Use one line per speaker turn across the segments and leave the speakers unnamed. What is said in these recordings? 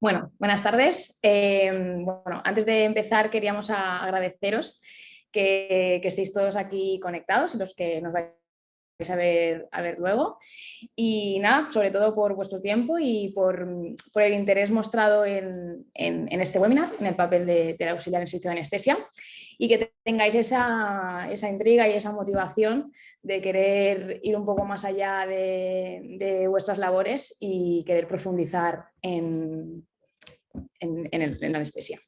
Bueno, buenas tardes. Antes de empezar queríamos agradeceros que estéis todos aquí conectados, los que nos vais a ver luego. Y nada, sobre todo por vuestro tiempo y por el interés mostrado en este webinar, en el papel del auxiliar en servicio de anestesia, y que tengáis esa intriga y esa motivación de querer ir un poco más allá de vuestras labores y querer profundizar en la anestesia.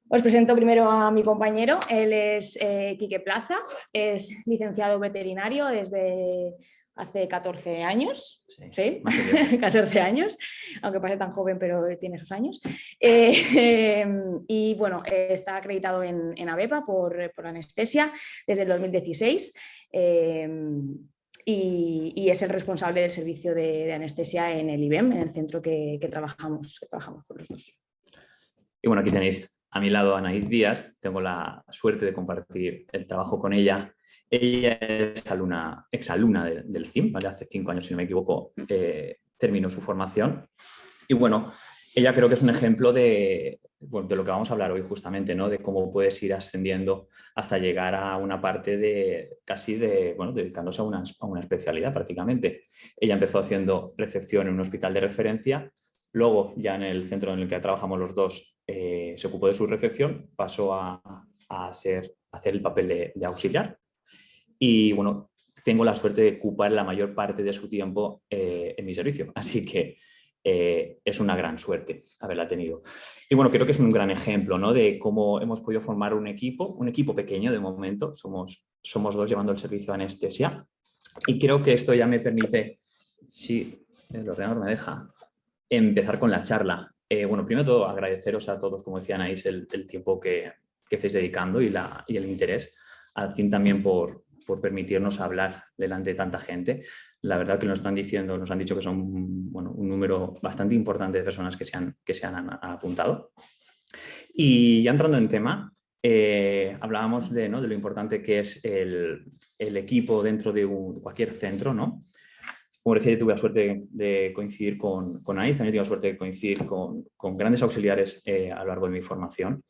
Os presento primero a mi compañero, él es Quique Plaza, es licenciado veterinario desde hace 14 años, ¿sí? 14 años, aunque parece tan joven, pero tiene sus años. Y bueno, está acreditado en ABEPA por anestesia desde el 2016. Y es el responsable del servicio de anestesia en el IBEM, en el centro que trabajamos con los dos.
Y bueno, aquí tenéis a mi lado a Anaís Díaz. Tengo la suerte de compartir el trabajo con ella. Ella es exalumna del CIM, ¿vale? Hace 5 años, si no me equivoco, terminó su formación. Y bueno, ella creo que es un ejemplo de lo que vamos a hablar hoy justamente, ¿no? De cómo puedes ir ascendiendo hasta llegar a una parte dedicándose a una especialidad prácticamente. Ella empezó haciendo recepción en un hospital de referencia. Luego, ya en el centro en el que trabajamos los dos, se ocupó de su recepción, pasó a hacer el papel de auxiliar. Y bueno, tengo la suerte de ocupar la mayor parte de su tiempo en mi servicio. Así que es una gran suerte haberla tenido. Y bueno, creo que es un gran ejemplo, ¿no? De cómo hemos podido formar un equipo pequeño de momento. Somos dos llevando el servicio de anestesia. Y creo que esto ya me permite, si el ordenador me deja, empezar con la charla. Bueno, primero de todo, agradeceros a todos, como decía Anaís, el tiempo que estáis dedicando y el interés. Al fin también por permitirnos hablar delante de tanta gente. La verdad que nos han dicho que son un número bastante importante de personas que se han apuntado. Y ya entrando en tema, hablábamos de lo importante que es el equipo dentro de cualquier centro, ¿no? Como decía, yo tuve la suerte de coincidir con Anaís, también tuve la suerte de coincidir con grandes auxiliares a lo largo de mi formación.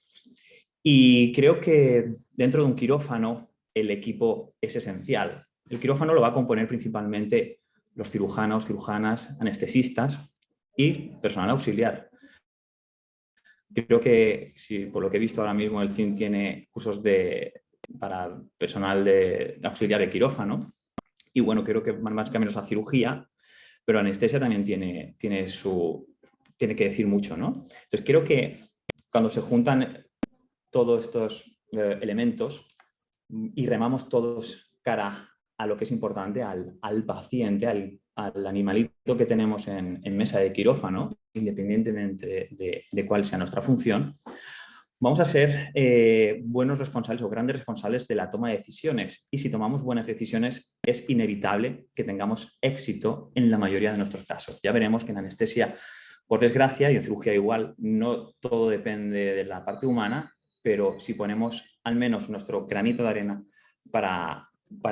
Y creo que dentro de un quirófano el equipo es esencial. El quirófano lo va a componer principalmente los cirujanos, cirujanas, anestesistas y personal auxiliar. Creo que, por lo que he visto ahora mismo, el CIN tiene cursos para personal de auxiliar de quirófano. Y bueno, creo que más que menos a cirugía, pero anestesia también tiene que decir mucho, ¿no? Entonces creo que cuando se juntan todos estos elementos y remamos todos cara a lo que es importante, al paciente, al animalito que tenemos en mesa de quirófano, independientemente de cuál sea nuestra función, vamos a ser buenos responsables o grandes responsables de la toma de decisiones. Y si tomamos buenas decisiones, es inevitable que tengamos éxito en la mayoría de nuestros casos. Ya veremos que en anestesia, por desgracia, y en cirugía igual, no todo depende de la parte humana, pero si ponemos al menos nuestro granito de arena para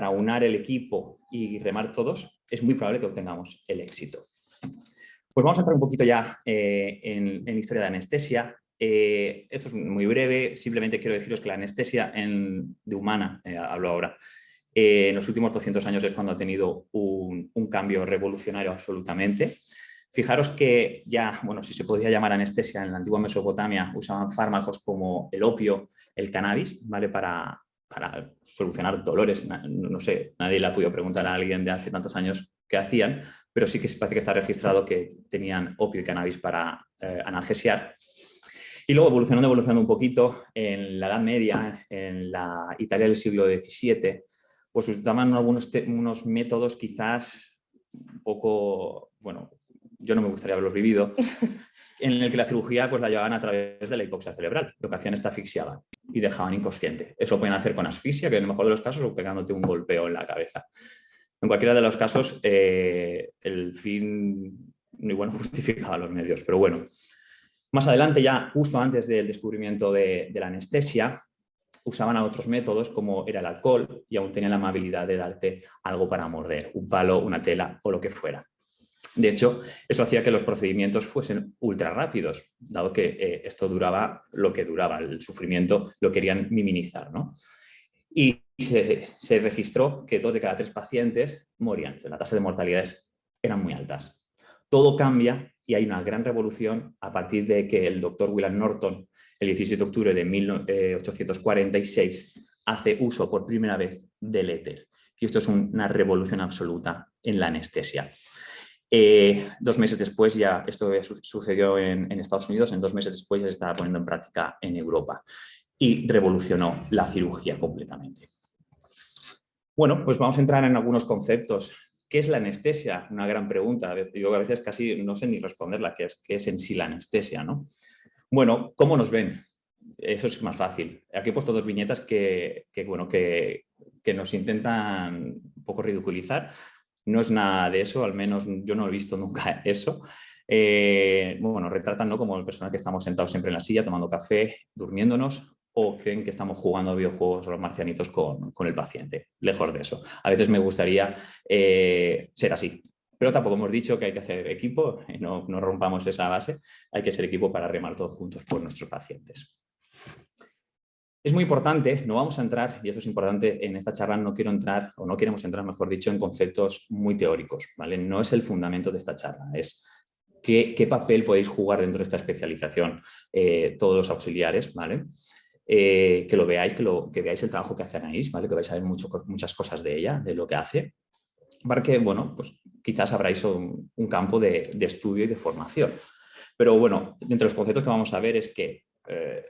unar el equipo y remar todos, es muy probable que obtengamos el éxito. Pues vamos a entrar un poquito ya en la historia de anestesia. Esto es muy breve, simplemente quiero deciros que la anestesia de humana, hablo ahora, en los últimos 200 años es cuando ha tenido un cambio revolucionario absolutamente. Fijaros que ya, si se podía llamar anestesia, en la antigua Mesopotamia usaban fármacos como el opio, el cannabis, ¿vale? Para solucionar dolores. No sé, nadie le ha podido preguntar a alguien de hace tantos años qué hacían, pero sí que parece que está registrado que tenían opio y cannabis para analgesiar. Y luego evolucionando un poquito, en la Edad Media, en la Italia del siglo XVII, pues usaban unos métodos quizás un poco, yo no me gustaría haberlos vivido, en el que la cirugía pues la llevaban a través de la hipoxia cerebral. Lo que hacían es te asfixiaban y dejaban inconsciente. Eso lo pueden hacer con asfixia, que en el mejor de los casos, o pegándote un golpeo en la cabeza. En cualquiera de los casos, el fin muy bueno justificaba los medios, pero bueno. Más adelante, ya justo antes del descubrimiento de la anestesia, usaban otros métodos como era el alcohol y aún tenían la amabilidad de darte algo para morder, un palo, una tela o lo que fuera. De hecho, eso hacía que los procedimientos fuesen ultra rápidos, dado que esto duraba lo que duraba, el sufrimiento lo querían minimizar, ¿no? Y se registró que 2 de cada 3 pacientes morían. La tasa de mortalidades eran muy altas. Todo cambia y hay una gran revolución a partir de que el doctor William Norton, el 17 de octubre de 1846, hace uso por primera vez del éter. Y esto es una revolución absoluta en la anestesia. 2 meses después, ya esto sucedió en Estados Unidos, en 2 meses después ya se estaba poniendo en práctica en Europa y revolucionó la cirugía completamente. Bueno, pues vamos a entrar en algunos conceptos. ¿Qué es la anestesia? Una gran pregunta. Yo a veces casi no sé ni responderla, qué es en sí la anestesia, ¿no? Bueno, ¿cómo nos ven? Eso es más fácil. Aquí he puesto 2 viñetas que nos intentan un poco ridiculizar. No es nada de eso, al menos yo no he visto nunca eso. Bueno, retratan, ¿no?, como el personal que estamos sentados siempre en la silla, tomando café, durmiéndonos, o creen que estamos jugando a videojuegos o los marcianitos con el paciente. Lejos de eso. A veces me gustaría ser así. Pero tampoco hemos dicho que hay que hacer equipo, no rompamos esa base, hay que ser equipo para remar todos juntos por nuestros pacientes. Es muy importante, no vamos a entrar, y eso es importante, en esta charla no quiero entrar, o no queremos entrar, mejor dicho, en conceptos muy teóricos, ¿vale? No es el fundamento de esta charla, es qué papel podéis jugar dentro de esta especialización todos los auxiliares, ¿vale? Que lo veáis, que veáis el trabajo que hace Anaís, ¿vale? Que vais a ver muchas cosas de ella, de lo que hace, para que, bueno, pues quizás abráis un campo de estudio y de formación. Pero bueno, entre los conceptos que vamos a ver es que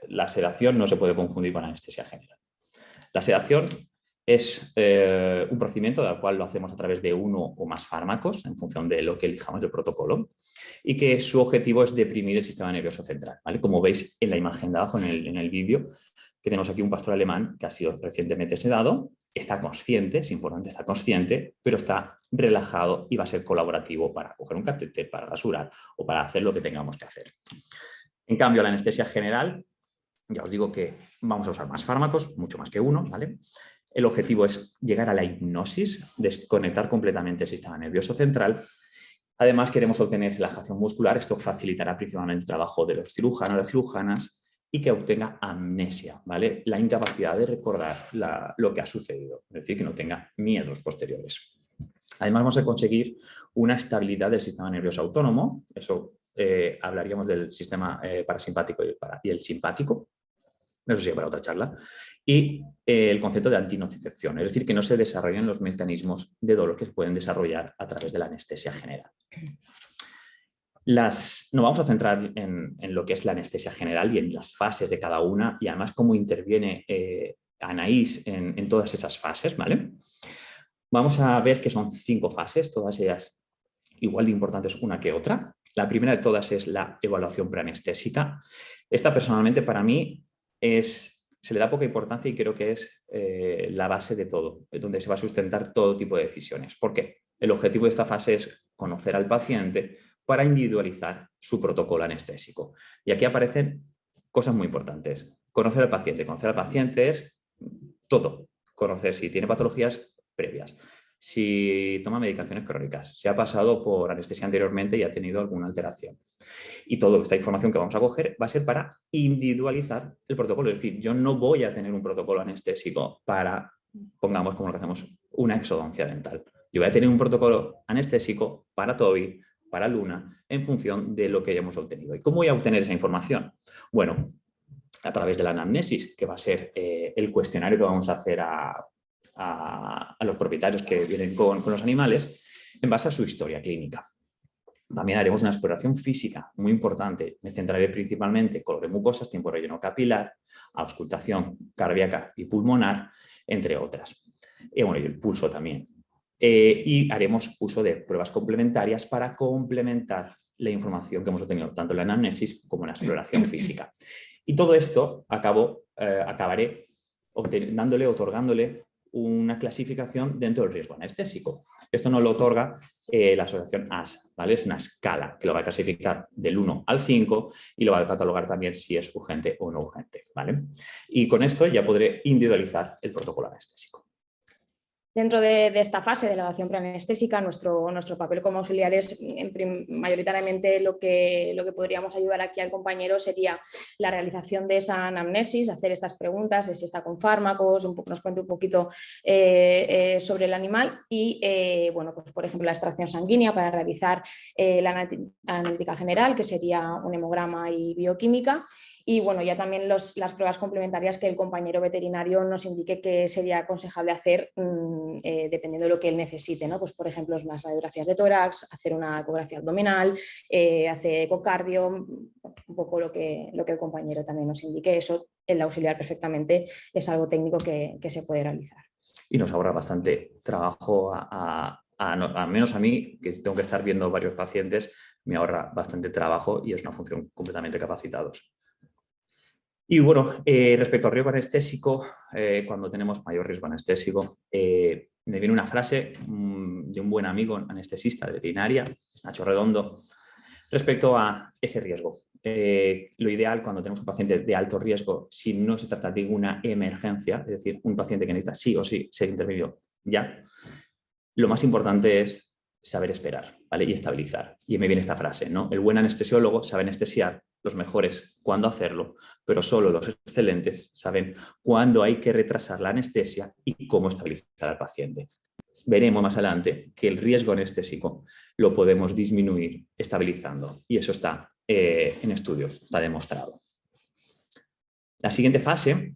la sedación no se puede confundir con anestesia general. La sedación es un procedimiento del cual lo hacemos a través de uno o más fármacos en función de lo que elijamos del protocolo y que su objetivo es deprimir el sistema nervioso central, ¿vale? Como veis en la imagen de abajo en el vídeo, que tenemos aquí un pastor alemán que ha sido recientemente sedado, está consciente, es importante, está consciente, pero está relajado y va a ser colaborativo para coger un catéter, para rasurar o para hacer lo que tengamos que hacer. En cambio, la anestesia general, ya os digo que vamos a usar más fármacos, mucho más que uno, ¿vale? El objetivo es llegar a la hipnosis, desconectar completamente el sistema nervioso central. Además, queremos obtener relajación muscular. Esto facilitará principalmente el trabajo de los cirujanos, las cirujanas, y que obtenga amnesia, ¿vale? La incapacidad de recordar lo que ha sucedido, es decir, que no tenga miedos posteriores. Además, vamos a conseguir una estabilidad del sistema nervioso autónomo. Eso hablaríamos del sistema parasimpático y el simpático. Eso sí, para otra charla. Y el concepto de antinocicepción, es decir, que no se desarrollen los mecanismos de dolor que se pueden desarrollar a través de la anestesia general. Nos vamos a centrar en lo que es la anestesia general y en las fases de cada una y además cómo interviene Anaís en todas esas fases, ¿vale? Vamos a ver que son 5 fases, todas ellas igual de importantes una que otra. La primera de todas es la evaluación preanestésica. Esta personalmente para mí se le da poca importancia y creo que es la base de todo, donde se va a sustentar todo tipo de decisiones. ¿Por qué? El objetivo de esta fase es conocer al paciente para individualizar su protocolo anestésico. Y aquí aparecen cosas muy importantes. Conocer al paciente. Conocer al paciente es todo. Conocer si tiene patologías previas, si toma medicaciones crónicas, si ha pasado por anestesia anteriormente y ha tenido alguna alteración. Y toda esta información que vamos a coger va a ser para individualizar el protocolo. Es decir, yo no voy a tener un protocolo anestésico para, pongamos como lo que hacemos, una exodoncia dental. Yo voy a tener un protocolo anestésico para Toby, para Luna, en función de lo que hayamos obtenido. ¿Y cómo voy a obtener esa información? Bueno, a través de la anamnesis, que va a ser el cuestionario que vamos a hacer a los propietarios que vienen con los animales, en base a su historia clínica. También haremos una exploración física muy importante. Me centraré principalmente en color de mucosas, tiempo de relleno capilar, auscultación cardíaca y pulmonar, entre otras. Bueno, y el pulso también. Y haremos uso de pruebas complementarias para complementar la información que hemos obtenido tanto en la anamnesis como en la exploración física. Y todo esto acabaré otorgándole una clasificación dentro del riesgo anestésico. Esto nos lo otorga la asociación AS, ¿vale? Es una escala que lo va a clasificar del 1 al 5 y lo va a catalogar también si es urgente o no urgente, ¿vale? Y con esto ya podré individualizar el protocolo anestésico.
Dentro de esta fase de la evaluación preanestésica, nuestro papel como auxiliares, mayoritariamente lo que podríamos ayudar aquí al compañero sería la realización de esa anamnesis, hacer estas preguntas, si está con fármacos, nos cuente un poquito sobre el animal y, bueno, pues, por ejemplo, la extracción sanguínea para realizar la analítica general, que sería un hemograma y bioquímica. Y bueno, ya también las pruebas complementarias que el compañero veterinario nos indique que sería aconsejable hacer dependiendo de lo que él necesite, ¿no? Pues, por ejemplo, las radiografías de tórax, hacer una ecografía abdominal, hacer ecocardio, un poco lo que el compañero también nos indique. Eso, el auxiliar perfectamente es algo técnico que se puede realizar.
Y nos ahorra bastante trabajo, al menos a mí, que tengo que estar viendo varios pacientes, me ahorra bastante trabajo y es una función completamente capacitados. Y bueno, respecto al riesgo anestésico, cuando tenemos mayor riesgo anestésico, me viene una frase de un buen amigo anestesista de veterinaria, Nacho Redondo, respecto a ese riesgo. Lo ideal cuando tenemos un paciente de alto riesgo, si no se trata de una emergencia, es decir, un paciente que necesita sí o sí ser intervenido ya, lo más importante es saber esperar, ¿vale? Y estabilizar. Y me viene esta frase, ¿no? El buen anestesiólogo sabe anestesiar, los mejores cuándo hacerlo, pero solo los excelentes saben cuándo hay que retrasar la anestesia y cómo estabilizar al paciente. Veremos más adelante que el riesgo anestésico lo podemos disminuir estabilizando y eso está en estudios, está demostrado. La siguiente fase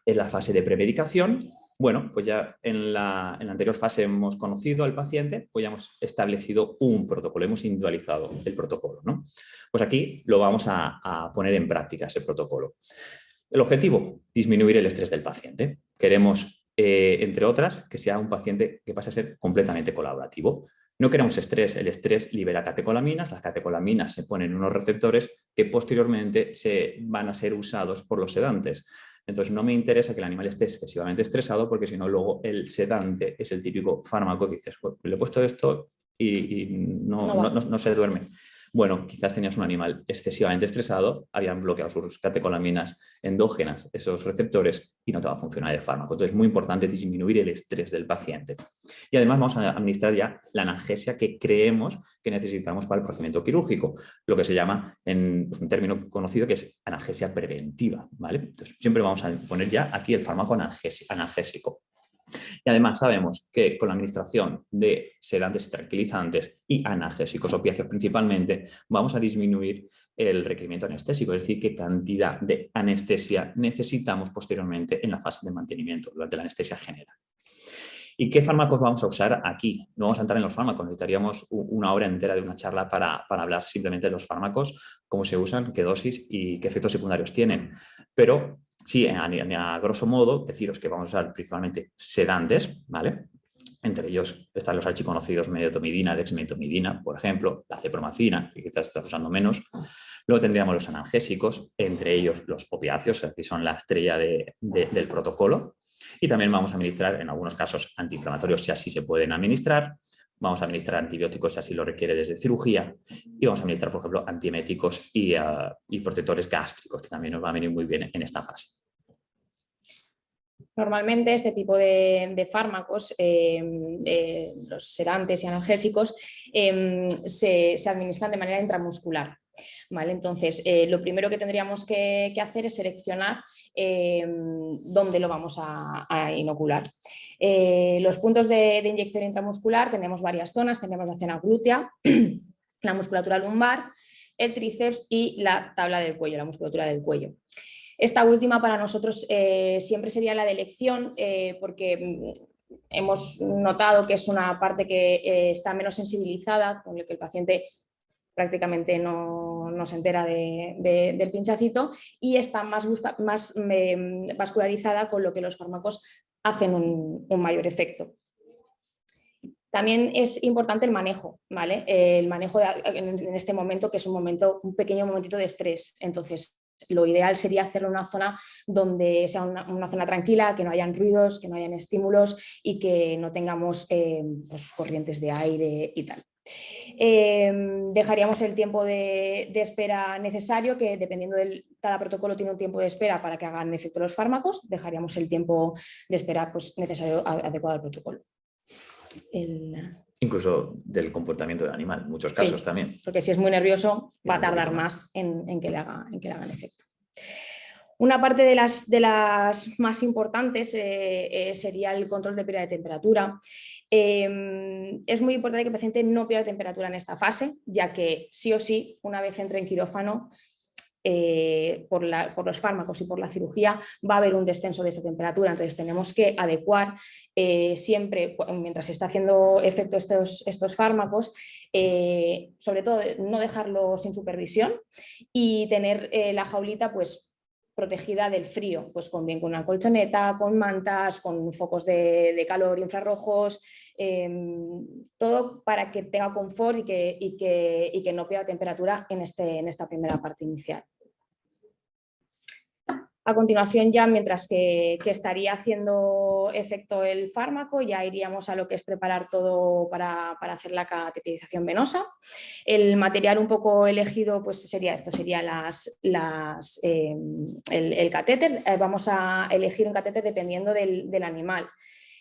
es la fase de premedicación. Bueno, pues ya en la anterior fase hemos conocido al paciente, pues ya hemos establecido un protocolo, hemos individualizado el protocolo, ¿no? Pues aquí lo vamos a poner en práctica, ese protocolo. El objetivo, disminuir el estrés del paciente. Queremos, entre otras, que sea un paciente que pase a ser completamente colaborativo. No queremos estrés, el estrés libera catecolaminas, las catecolaminas se ponen en unos receptores que posteriormente van a ser usados por los sedantes. Entonces no me interesa que el animal esté excesivamente estresado porque si no luego el sedante es el típico fármaco que dices, pues, le he puesto esto y no se duerme. Bueno, quizás tenías un animal excesivamente estresado, habían bloqueado sus catecolaminas endógenas, esos receptores, y no te va a funcionar el fármaco. Entonces es muy importante disminuir el estrés del paciente. Y además vamos a administrar ya la analgesia que creemos que necesitamos para el procedimiento quirúrgico, lo que se llama, en un término conocido, que es analgesia preventiva, ¿vale? Entonces siempre vamos a poner ya aquí el fármaco analgésico. Y además sabemos que con la administración de sedantes y tranquilizantes y analgésicos opiáceos principalmente, vamos a disminuir el requerimiento anestésico, es decir, qué cantidad de anestesia necesitamos posteriormente en la fase de mantenimiento durante la anestesia general. ¿Y qué fármacos vamos a usar aquí? No vamos a entrar en los fármacos, necesitaríamos una hora entera de una charla para hablar simplemente de los fármacos, cómo se usan, qué dosis y qué efectos secundarios tienen. Pero sí, a grosso modo, deciros que vamos a usar principalmente sedantes, ¿vale? Entre ellos están los archiconocidos medetomidina, dexmetomidina, por ejemplo, la cepromacina, que quizás estás usando menos. Luego tendríamos los analgésicos, entre ellos los opiáceos, que son la estrella del protocolo. Y también vamos a administrar, en algunos casos, antiinflamatorios, si así se pueden administrar. Vamos a administrar antibióticos, si así lo requiere desde cirugía. Y vamos a administrar, por ejemplo, antieméticos y protectores gástricos, que también nos va a venir muy bien en esta fase.
Normalmente este tipo de fármacos, los sedantes y analgésicos, se administran de manera intramuscular. ¿Vale? Entonces, lo primero que tendríamos que hacer es seleccionar dónde lo vamos a inocular. Los puntos de inyección intramuscular tenemos varias zonas, tenemos la zona glútea, la musculatura lumbar, el tríceps y la tabla del cuello, la musculatura del cuello. Esta última para nosotros siempre sería la de elección porque hemos notado que es una parte que está menos sensibilizada, con la que el paciente prácticamente no se entera del pinchacito y está más vascularizada, con lo que los fármacos hacen un mayor efecto. También es importante el manejo, ¿vale? El manejo en este momento, que es un pequeño momentito de estrés. Entonces, lo ideal sería hacerlo en una zona donde sea una zona tranquila, que no hayan ruidos, que no hayan estímulos y que no tengamos pues, corrientes de aire y tal. Dejaríamos el tiempo de espera necesario, que dependiendo cada protocolo tiene un tiempo de espera para que hagan efecto los fármacos, dejaríamos el tiempo de espera pues, necesario adecuado al protocolo.
Incluso del comportamiento del animal, en muchos casos
sí,
también.
Porque si es muy nervioso va a tardar más en que le hagan efecto. Una parte de las más importantes sería el control de pérdida de temperatura. Es muy importante que el paciente no pierda temperatura en esta fase, ya que sí o sí, una vez entre en quirófano, por los fármacos y por la cirugía, va a haber un descenso de esa temperatura. Entonces tenemos que adecuar siempre, mientras se está haciendo efecto estos fármacos, sobre todo no dejarlo sin supervisión y tener la jaulita pues protegida del frío, pues con una colchoneta, con mantas, con focos de calor infrarrojos, todo para que tenga confort y que no pierda temperatura en esta primera parte inicial. A continuación, ya mientras que estaría haciendo efecto el fármaco, ya iríamos a lo que es preparar todo para hacer la cateterización venosa. El material un poco elegido pues sería esto, sería el catéter. Vamos a elegir un catéter dependiendo del animal.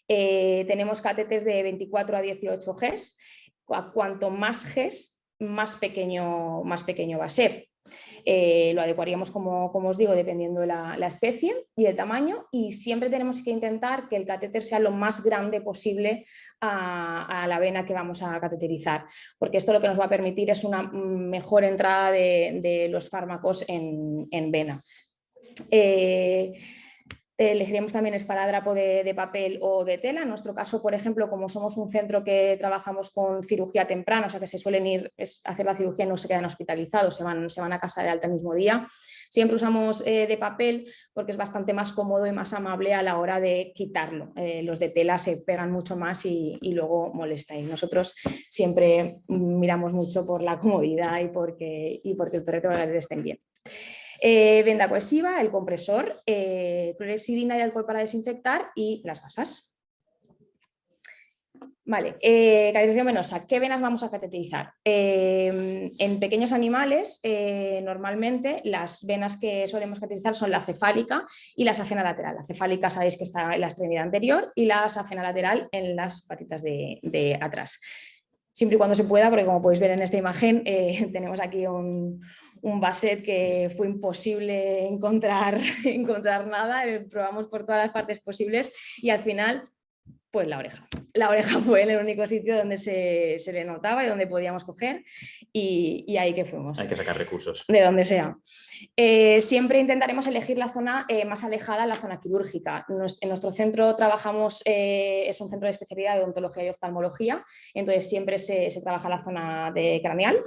Tenemos catéteres de 24 a 18 Gs. Cuanto más Gs, más pequeño va a ser. Lo adecuaríamos, como os digo, dependiendo la especie y el tamaño, y siempre tenemos que intentar que el catéter sea lo más grande posible a la vena que vamos a cateterizar, porque esto lo que nos va a permitir es una mejor entrada de los fármacos en vena. Elegiremos también esparadrapo de papel o de tela. En nuestro caso, por ejemplo, como somos un centro que trabajamos con cirugía temprana, o sea que se suelen ir a hacer la cirugía y no se quedan hospitalizados, se van a casa de alta el mismo día. Siempre usamos de papel porque es bastante más cómodo y más amable a la hora de quitarlo. Los de tela se pegan mucho más y luego molesta. Y nosotros siempre miramos mucho por la comodidad y porque el perrito estén bien. Venda cohesiva, el compresor, clorexidina y alcohol para desinfectar y las gasas. Vale, cateterización venosa. ¿Qué venas vamos a cateterizar? En pequeños animales, normalmente las venas que solemos cateterizar son la cefálica y la safena lateral. La cefálica sabéis que está en la extremidad anterior y la safena lateral en las patitas de atrás. Siempre y cuando se pueda, porque como podéis ver en esta imagen, tenemos aquí un basset que fue imposible encontrar nada, probamos por todas las partes posibles y al final, pues la oreja. La oreja fue el único sitio donde se le notaba y donde podíamos coger y ahí que fuimos.
Hay que sacar recursos.
De donde sea. Siempre intentaremos elegir la zona más alejada a la zona quirúrgica. En nuestro centro trabajamos, es un centro de especialidad de odontología y oftalmología, entonces siempre se trabaja la zona de craneal.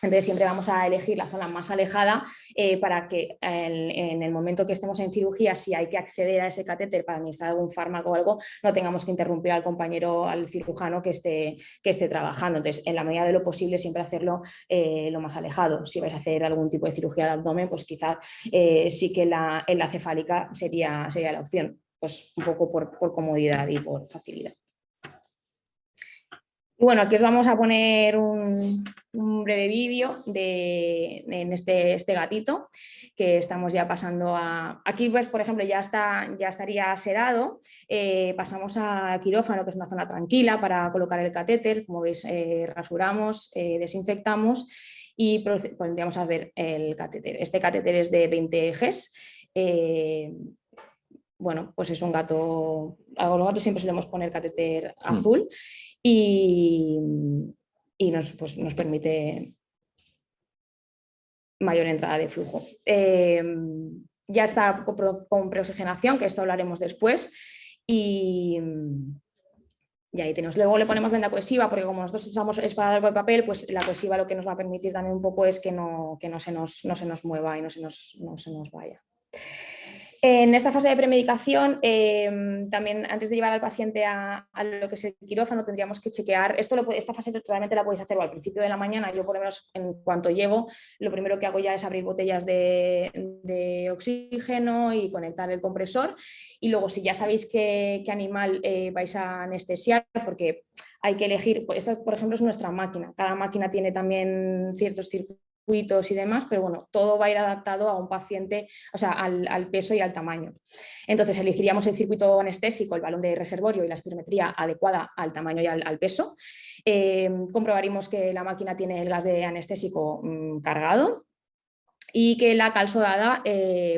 Entonces siempre vamos a elegir la zona más alejada para que en el momento que estemos en cirugía, si hay que acceder a ese catéter para administrar algún fármaco o algo, no tengamos que interrumpir al compañero, al cirujano que esté trabajando. Entonces, en la medida de lo posible, siempre hacerlo lo más alejado. Si vais a hacer algún tipo de cirugía de abdomen, pues quizás sí que en la cefálica sería la opción, pues un poco por comodidad y por facilidad. Y bueno, aquí os vamos a poner un breve vídeo en este gatito que estamos ya pasando a... Aquí, pues, por ejemplo, ya estaría sedado. Pasamos a quirófano, que es una zona tranquila para colocar el catéter. Como veis, rasuramos, desinfectamos y pondríamos a ver el catéter. Este catéter es de 20 Gs. Bueno, pues es un gato... A los gatos siempre solemos poner catéter azul. Y nos permite mayor entrada de flujo. Ya está con preoxigenación, que esto hablaremos después, y ahí tenemos. Luego le ponemos venda cohesiva, porque como nosotros usamos esparadrapo de papel, pues la cohesiva lo que nos va a permitir también un poco es que no se nos mueva y no se nos vaya. En esta fase de premedicación, también antes de llevar al paciente a lo que es el quirófano, tendríamos que chequear, esta fase realmente la podéis hacer al principio de la mañana. Yo por lo menos en cuanto llego, lo primero que hago ya es abrir botellas de oxígeno y conectar el compresor, y luego si ya sabéis qué animal vais a anestesiar, porque hay que elegir, esta por ejemplo es nuestra máquina, cada máquina tiene también ciertos circuitos y demás, pero bueno, todo va a ir adaptado a un paciente, o sea, al peso y al tamaño. Entonces elegiríamos el circuito anestésico, el balón de reservorio y la espirometría adecuada al tamaño y al peso. Comprobaríamos que la máquina tiene el gas de anestésico cargado y que la calzodada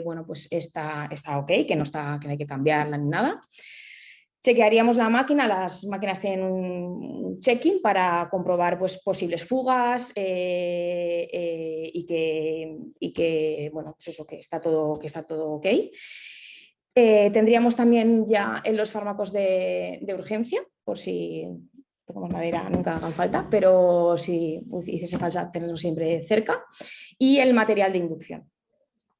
bueno, pues está ok, que no hay que cambiarla ni nada. Chequearíamos la máquina, las máquinas tienen un check-in para comprobar pues, posibles fugas y que, bueno, pues eso, que está todo ok. Tendríamos también ya en los fármacos de urgencia, por si tocamos madera nunca hagan falta, pero si hiciese falta tenerlo siempre cerca, y el material de inducción.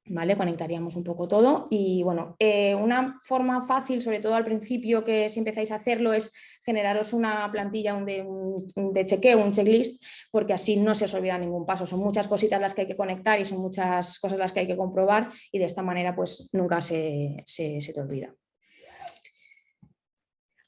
¿Vale? Conectaríamos un poco todo y bueno, una forma fácil, sobre todo al principio que si empezáis a hacerlo, es generaros una plantilla de chequeo, un checklist, porque así no se os olvida ningún paso. Son muchas cositas las que hay que conectar y son muchas cosas las que hay que comprobar y de esta manera pues nunca se te olvida.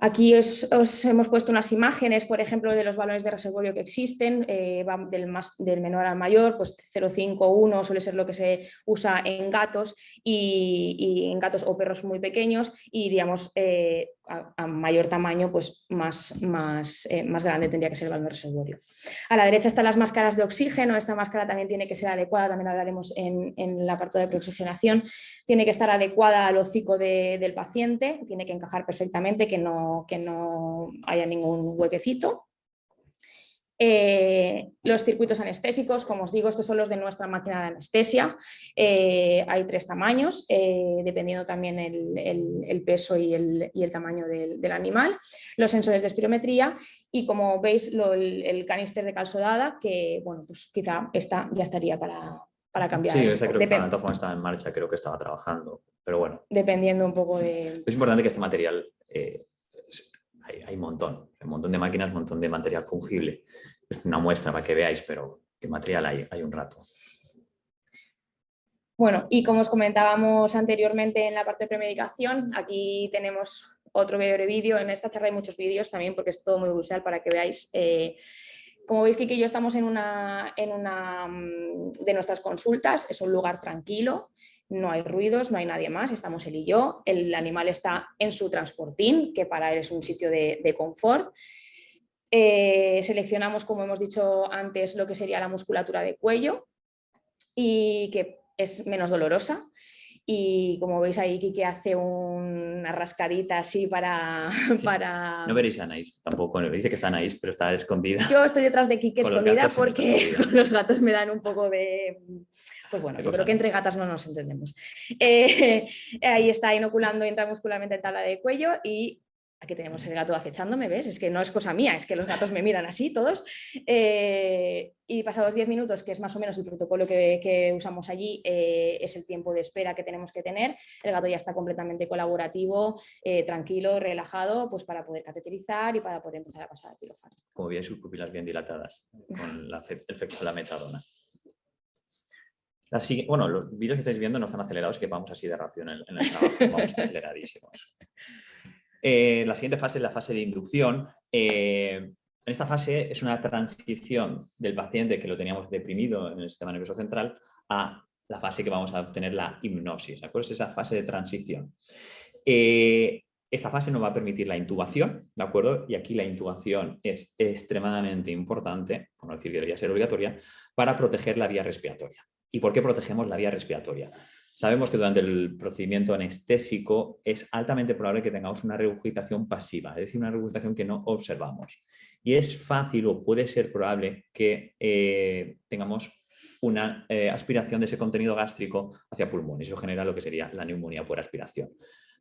Aquí os hemos puesto unas imágenes, por ejemplo, de los balones de reservorio que existen, van del menor al mayor, pues 0,5, 1 suele ser lo que se usa en gatos y en gatos o perros muy pequeños, y iríamos a mayor tamaño, pues más grande tendría que ser el balón de reservorio. A la derecha están las máscaras de oxígeno, esta máscara también tiene que ser adecuada, también hablaremos en el apartado de preoxigenación, tiene que estar adecuada al hocico del paciente, tiene que encajar perfectamente, que no haya ningún huequecito. Los circuitos anestésicos, como os digo, estos son los de nuestra máquina de anestesia. Hay 3 tamaños, dependiendo también el peso y el tamaño del animal. Los sensores de espirometría y, como veis, el caníster de calzodada, que bueno, pues quizá esta ya estaría para cambiar.
Sí, esa creo que de todas formas estaba en marcha, creo que estaba trabajando, pero bueno.
Dependiendo un poco de...
Es importante que este material, hay un montón de máquinas, un montón de material fungible. Es una muestra para que veáis, pero qué material hay un rato.
Bueno, y como os comentábamos anteriormente en la parte de premedicación, aquí tenemos otro breve vídeo. En esta charla hay muchos vídeos también porque es todo muy visual para que veáis. Como veis, Kiki y yo estamos en una de nuestras consultas, es un lugar tranquilo, no hay ruidos, no hay nadie más, estamos él y yo, el animal está en su transportín, que para él es un sitio de confort. Seleccionamos, como hemos dicho antes, lo que sería la musculatura de cuello y que es menos dolorosa. Y como veis ahí, Kiki hace una rascadita así para...
Sí. No veréis a Anaís, tampoco. Dice que está Anaís, pero está escondida.
Yo estoy detrás de Kiki escondida porque con los gatos me dan un poco de... Pues bueno, yo creo que entre gatas no nos entendemos. Ahí está inoculando intramuscularmente el tabla de cuello y aquí tenemos el gato acechándome, ¿ves? Es que no es cosa mía, es que los gatos me miran así todos. Y pasados 10 minutos, que es más o menos el protocolo que usamos allí, es el tiempo de espera que tenemos que tener. El gato ya está completamente colaborativo, tranquilo, relajado, pues para poder cateterizar y para poder empezar a pasar al quirófano.
Como veis, sus pupilas bien dilatadas con el efecto de la metadona. Bueno, los vídeos que estáis viendo no están acelerados, que vamos así de rápido en el trabajo, vamos aceleradísimos. La siguiente fase es la fase de inducción. En esta fase es una transición del paciente que lo teníamos deprimido en el sistema nervioso central a la fase que vamos a obtener la hipnosis. ¿De acuerdo? Es esa fase de transición. Esta fase nos va a permitir la intubación, ¿de acuerdo? Y aquí la intubación es extremadamente importante, por no decir que debería ser obligatoria, para proteger la vía respiratoria. ¿Y por qué protegemos la vía respiratoria? Sabemos que durante el procedimiento anestésico es altamente probable que tengamos una regurgitación pasiva, es decir, una regurgitación que no observamos. Y es fácil o puede ser probable que tengamos una aspiración de ese contenido gástrico hacia pulmón. Eso genera lo que sería la neumonía por aspiración.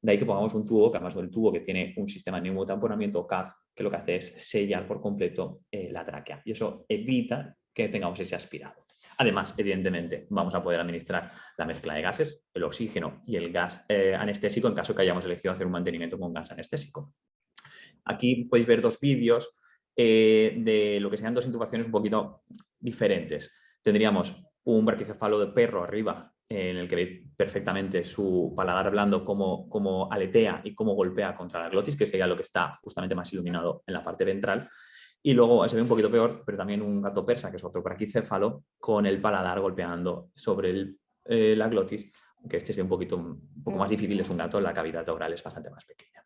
De ahí que pongamos un tubo, que además del tubo que tiene un sistema de neumotamponamiento CAF, que lo que hace es sellar por completo la tráquea. Y eso evita que tengamos ese aspirado. Además, evidentemente, vamos a poder administrar la mezcla de gases, el oxígeno y el gas anestésico en caso que hayamos elegido hacer un mantenimiento con gas anestésico. Aquí podéis ver dos vídeos de lo que serían dos intubaciones un poquito diferentes. Tendríamos un brachycefalo de perro arriba, en el que veis perfectamente su paladar blando, cómo aletea y cómo golpea contra la glotis, que sería lo que está justamente más iluminado en la parte ventral. Y luego se ve un poquito peor, pero también un gato persa, que es otro brachycéfalo, con el paladar golpeando sobre la glotis, aunque este se ve un poco más difícil, es un gato, la cavidad oral es bastante más pequeña.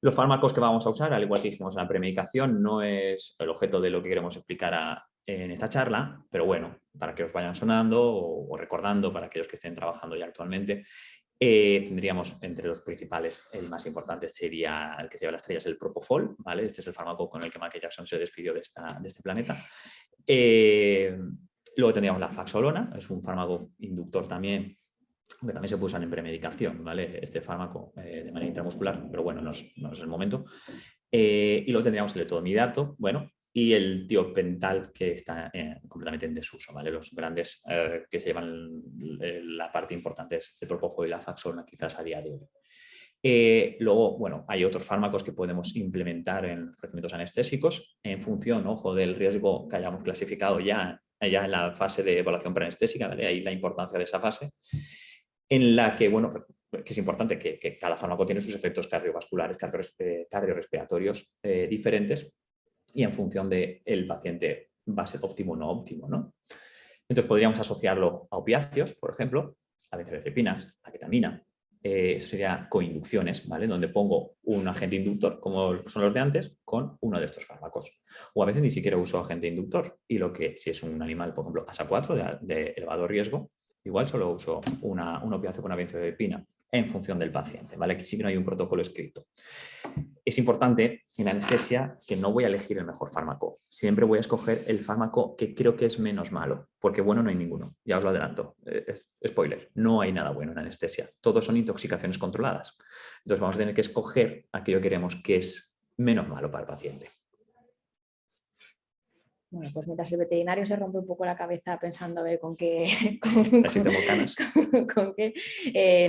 Los fármacos que vamos a usar, al igual que dijimos en la premedicación, no es el objeto de lo que queremos explicar en esta charla, pero bueno, para que os vayan sonando o recordando para aquellos que estén trabajando ya actualmente, tendríamos entre los principales, el más importante sería el que se lleva las estrellas, el propofol, ¿vale? Este es el fármaco con el que Michael Jackson se despidió de este planeta. Luego tendríamos la faxolona, es un fármaco inductor también, que también se puede usar en premedicación, ¿vale? Este fármaco de manera intramuscular, pero bueno, no es el momento. Y luego tendríamos el etomidato, bueno, y el tiopental, que está completamente en desuso, ¿vale? Los grandes que se llevan la parte importante es el propofol y la faxolona, quizás a día de hoy. Luego, bueno, hay otros fármacos que podemos implementar en los procedimientos anestésicos en función, ojo, del riesgo que hayamos clasificado ya en la fase de evaluación preanestésica, ¿vale? Ahí la importancia de esa fase, en la que, bueno, que es importante que cada fármaco tiene sus efectos cardiovasculares, cardiorrespiratorios diferentes, y en función del paciente va a ser óptimo o no óptimo, ¿no? Entonces podríamos asociarlo a opiáceos, por ejemplo, a benzodiazepinas, a ketamina. Eso sería coinducciones, ¿vale? Donde pongo un agente inductor, como son los de antes, con uno de estos fármacos. O a veces ni siquiera uso agente inductor, y si es un animal, por ejemplo, ASA4 de elevado riesgo, igual solo uso un opiáceo con una benzodiazepina en función del paciente, ¿vale? Aquí sí que no hay un protocolo escrito. Es importante en la anestesia que no voy a elegir el mejor fármaco. Siempre voy a escoger el fármaco que creo que es menos malo, porque bueno no hay ninguno. Ya os lo adelanto. Spoiler, no hay nada bueno en anestesia. Todos son intoxicaciones controladas. Entonces vamos a tener que escoger aquello que queremos que es menos malo para el paciente.
Bueno, pues mientras el veterinario se rompe un poco la cabeza pensando a ver con qué,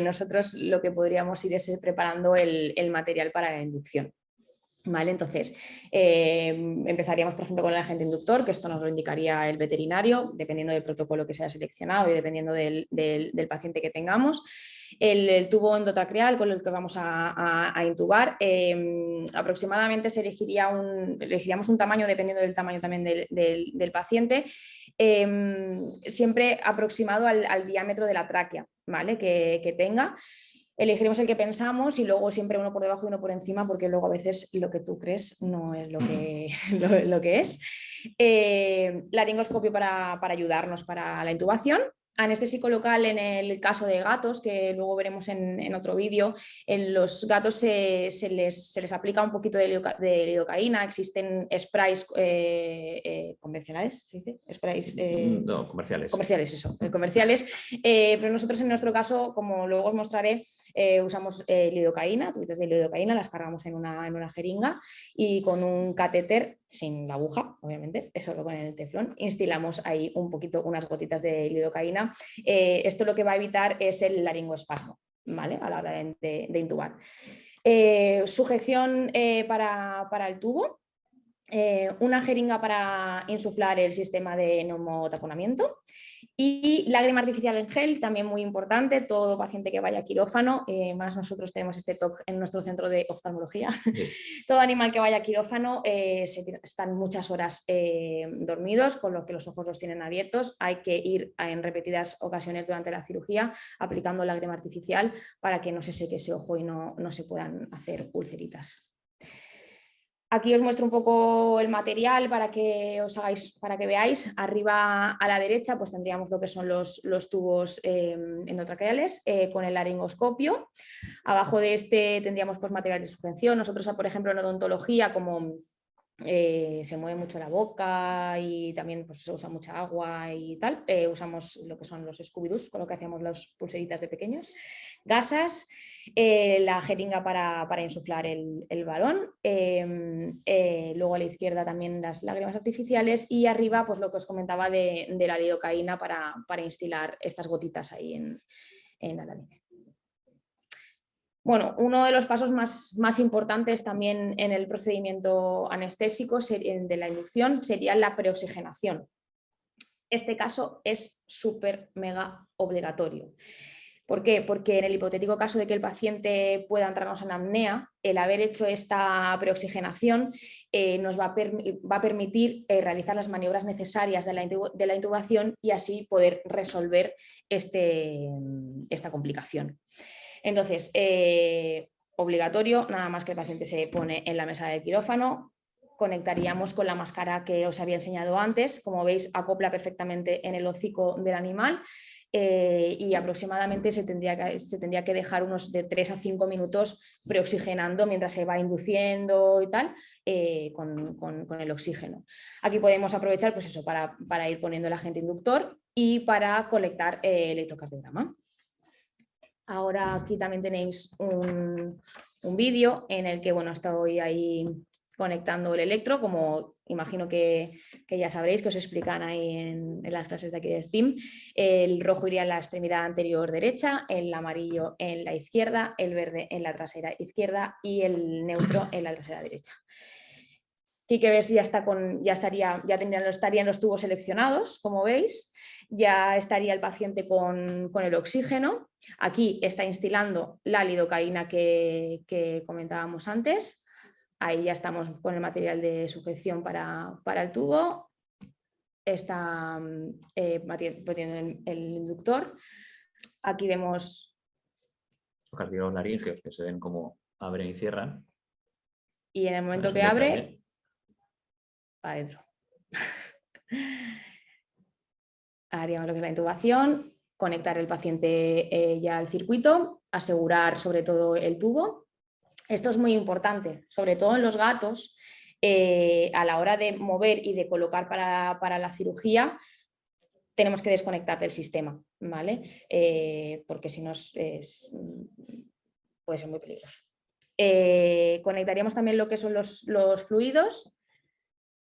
nosotros lo que podríamos ir es preparando el material para la inducción. ¿Vale? Entonces, empezaríamos, por ejemplo, con el agente inductor, que esto nos lo indicaría el veterinario, dependiendo del protocolo que sea seleccionado y dependiendo del paciente que tengamos. El tubo endotraqueal con el que vamos a intubar, aproximadamente elegiríamos un tamaño dependiendo del tamaño también del paciente, siempre aproximado al diámetro de la tráquea, ¿vale? que tenga. Elegiremos el que pensamos y luego siempre uno por debajo y uno por encima, porque luego a veces lo que tú crees no es lo que es. Laringoscopio para ayudarnos para la intubación. Anestésico local en el caso de gatos, que luego veremos en otro vídeo. En los gatos se les aplica un poquito de lidocaína. Existen sprays convencionales, ¿se dice? Sprays,
no, comerciales.
Comerciales, eso, comerciales. Pero nosotros en nuestro caso, como luego os mostraré, usamos lidocaína, tubitos de lidocaína, las cargamos en una jeringa y con un catéter, sin la aguja, obviamente, solo con el teflón, instilamos ahí un poquito, unas gotitas de lidocaína. Esto lo que va a evitar es el laringoespasmo, ¿vale? A la hora de intubar. Sujeción para el tubo. Una jeringa para insuflar el sistema de neumotaponamiento y lágrima artificial en gel, también muy importante. Todo paciente que vaya a quirófano, más nosotros tenemos este TOC en nuestro centro de oftalmología, sí. Todo animal que vaya a quirófano están muchas horas dormidos, con lo que los ojos los tienen abiertos. Hay que ir en repetidas ocasiones durante la cirugía aplicando lágrima artificial para que no se seque ese ojo y no se puedan hacer ulceritas. Aquí os muestro un poco el material para que veáis. Arriba a la derecha pues tendríamos lo que son los tubos endotraqueales con el laringoscopio. Abajo de este tendríamos pues material de sujeción. Nosotros, por ejemplo, en odontología, como se mueve mucho la boca y también pues, se usa mucha agua y tal. Usamos lo que son los Scooby-Doos, con lo que hacíamos las pulseritas de pequeños. Gasas, la jeringa para insuflar el balón, luego a la izquierda también las lágrimas artificiales y arriba pues lo que os comentaba de la lidocaína para instilar estas gotitas ahí en la laringe. Bueno, uno de los pasos más importantes también en el procedimiento anestésico de la inducción sería la preoxigenación. Este caso es súper mega obligatorio. ¿Por qué? Porque en el hipotético caso de que el paciente pueda entrarnos en apnea, el haber hecho esta preoxigenación nos va a permitir realizar las maniobras necesarias de la intubación y así poder resolver esta complicación. Entonces, obligatorio, nada más que el paciente se pone en la mesa de quirófano, conectaríamos con la máscara que os había enseñado antes, como veis acopla perfectamente en el hocico del animal y aproximadamente se tendría que dejar unos de 3 a 5 minutos preoxigenando mientras se va induciendo y tal con el oxígeno. Aquí podemos aprovechar pues eso, para ir poniendo el agente inductor y para colectar el electrocardiograma. Ahora aquí también tenéis un vídeo en el que bueno, estoy ahí conectando el electro, como imagino que ya sabréis, que os explican ahí en las clases de aquí del CIM. El rojo iría en la extremidad anterior derecha, el amarillo en la izquierda, el verde en la trasera izquierda y el neutro en la trasera derecha. Aquí que ves ya estarían los tubos seleccionados, como veis. Ya estaría el paciente con el oxígeno. Aquí está instilando la lidocaína que comentábamos antes. Ahí ya estamos con el material de sujeción para el tubo. Está poniendo el inductor. Aquí vemos
los cartílagos laringeos que se ven como abren y cierran.
Y en el momento que abre, para adentro. Haríamos lo que es la intubación, conectar el paciente ya al circuito, asegurar sobre todo el tubo. Esto es muy importante, sobre todo en los gatos, a la hora de mover y de colocar para la cirugía, tenemos que desconectar del sistema, ¿vale? Porque si no puede ser muy peligroso. Conectaríamos también lo que son los fluidos,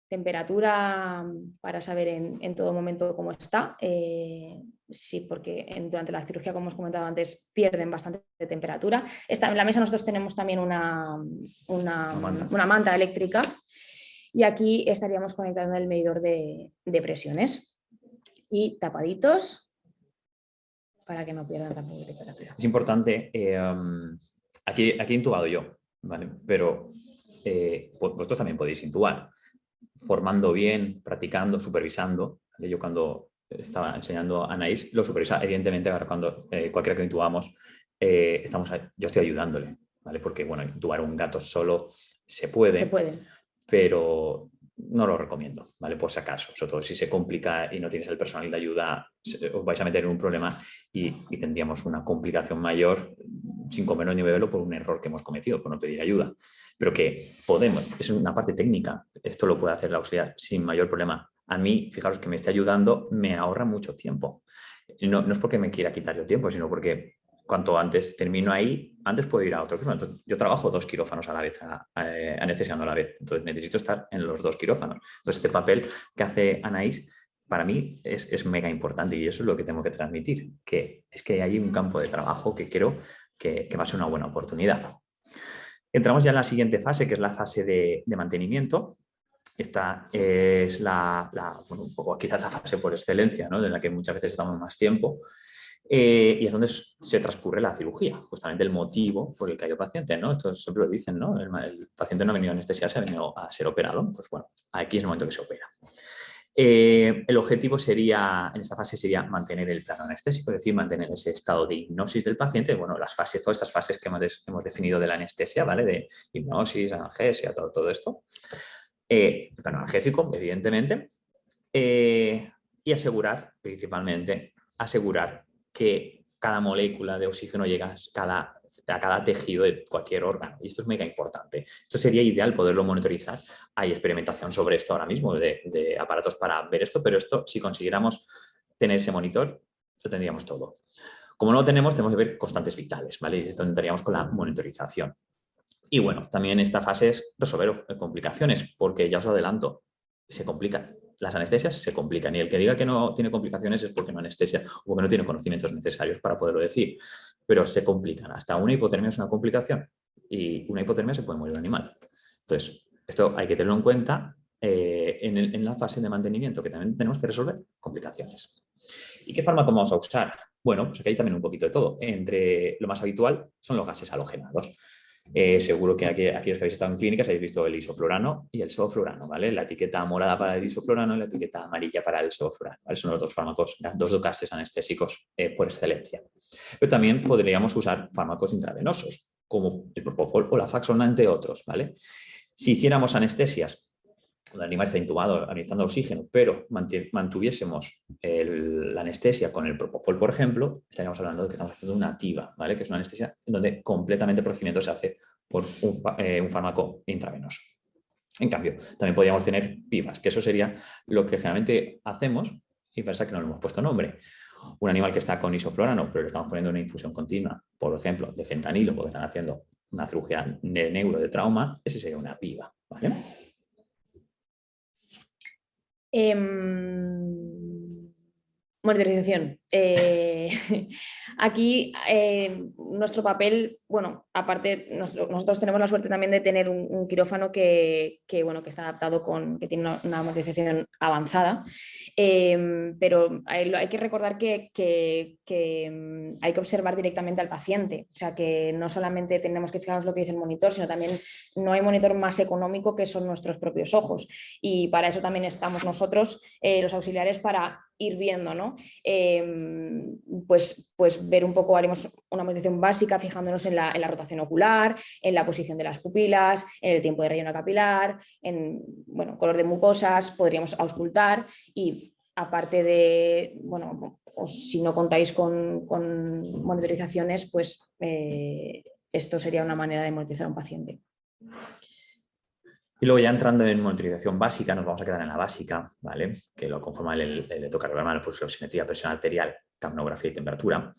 temperatura para saber en todo momento cómo está. Sí, porque durante la cirugía, como os comentado antes, pierden bastante de temperatura. En la mesa nosotros tenemos también una manta eléctrica y aquí estaríamos conectando el medidor de presiones y tapaditos para que no pierdan tampoco temperatura.
Es importante, aquí he intubado yo, ¿vale? Pero vosotros también podéis intubar, formando bien, practicando, supervisando. ¿Vale? Yo cuando estaba enseñando a Anaís, lo supervisa, evidentemente, ahora cuando cualquiera que intubamos, yo estoy ayudándole, ¿vale? Porque, bueno, intubar un gato solo se puede. Pero no lo recomiendo, ¿vale? Por si acaso, sobre todo si se complica y no tienes el personal de ayuda, os vais a meter en un problema y tendríamos una complicación mayor sin comerlo ni beberlo por un error que hemos cometido, por no pedir ayuda. Pero que podemos, es una parte técnica, esto lo puede hacer la auxiliar sin mayor problema. A mí, fijaros que me esté ayudando, me ahorra mucho tiempo. No es porque me quiera quitar yo tiempo, sino porque cuanto antes termino ahí, antes puedo ir a otro quirófano. Entonces, yo trabajo 2 quirófanos a la vez, anestesiando a la vez. Entonces necesito estar en los 2 quirófanos. Entonces este papel que hace Anaís, para mí es mega importante y eso es lo que tengo que transmitir, que es que hay un campo de trabajo que creo que va a ser una buena oportunidad. Entramos ya en la siguiente fase, que es la fase de mantenimiento. Esta es bueno, un poco quizás la fase por excelencia, ¿no? En la que muchas veces estamos más tiempo. Y es donde se transcurre la cirugía, justamente el motivo por el que hay el paciente, ¿no? Esto siempre lo dicen, ¿no? El paciente no ha venido a anestesiarse, ha venido a ser operado. Pues bueno, aquí es el momento que se opera. El objetivo sería, en esta fase, sería mantener el plano anestésico, es decir, mantener ese estado de hipnosis del paciente. Bueno, todas estas fases que hemos definido de la anestesia, ¿vale? De hipnosis, analgesia, todo esto. El plano analgésico, evidentemente. Y principalmente, asegurar que cada molécula de oxígeno llega a cada a cada tejido de cualquier órgano. Y esto es mega importante. Esto sería ideal poderlo monitorizar. Hay experimentación sobre esto ahora mismo, de aparatos para ver esto, pero esto, si consiguiéramos tener ese monitor, lo tendríamos todo. Como no lo tenemos, tenemos que ver constantes vitales, ¿vale? Y esto entraríamos con la monitorización. Y bueno, también esta fase es resolver complicaciones, porque ya os lo adelanto, se complican. Las anestesias se complican y el que diga que no tiene complicaciones es porque no anestesia o porque no tiene conocimientos necesarios para poderlo decir. Pero se complican. Hasta una hipotermia es una complicación y una hipotermia se puede morir un animal. Entonces, esto hay que tenerlo en cuenta en la fase de mantenimiento, que también tenemos que resolver complicaciones. ¿Y qué fármaco vamos a usar? Bueno, pues aquí hay también un poquito de todo. Entre lo más habitual son los gases halogenados. Seguro que aquellos que habéis estado en clínicas habéis visto el isoflurano y el sevoflurano, ¿vale? La etiqueta morada para el isoflurano y la etiqueta amarilla para el sevoflurano, ¿vale? Son los dos fármacos, dos gases anestésicos por excelencia. Pero también podríamos usar fármacos intravenosos, como el propofol o la Faxona, entre otros, ¿vale? Si hiciéramos anestesias, el animal está intubado, administrando oxígeno, pero mantuviésemos la anestesia con el propofol, por ejemplo, estaríamos hablando de que estamos haciendo una TIVA, ¿vale? Que es una anestesia en donde completamente el procedimiento se hace por un fármaco intravenoso. En cambio, también podríamos tener PIVAs, que eso sería lo que generalmente hacemos y pensar que no le hemos puesto nombre. Un animal que está con isoflurano, pero le estamos poniendo una infusión continua, por ejemplo, de fentanilo, porque están haciendo una cirugía de neuro de trauma, ese sería una PIVA, ¿vale?
Monitorización. Aquí nuestro papel, bueno, aparte nosotros tenemos la suerte también de tener un quirófano que está adaptado que tiene una monitorización avanzada, pero hay que recordar que hay que observar directamente al paciente, o sea que no solamente tenemos que fijarnos lo que dice el monitor, sino también no hay monitor más económico que son nuestros propios ojos, y para eso también estamos nosotros, los auxiliares, para ir viendo, ¿no? Pues ver un poco, haremos una monitorización básica fijándonos en la rotación ocular, en la posición de las pupilas, en el tiempo de relleno capilar, en color de mucosas, podríamos auscultar, y aparte de, si no contáis con monitorizaciones, pues esto sería una manera de monitorizar a un paciente.
Y luego ya entrando en monitorización básica, nos vamos a quedar en la básica, ¿vale? Que lo conforma el electrocardiograma, la pulso oximetría, presión arterial, capnografía y temperatura. No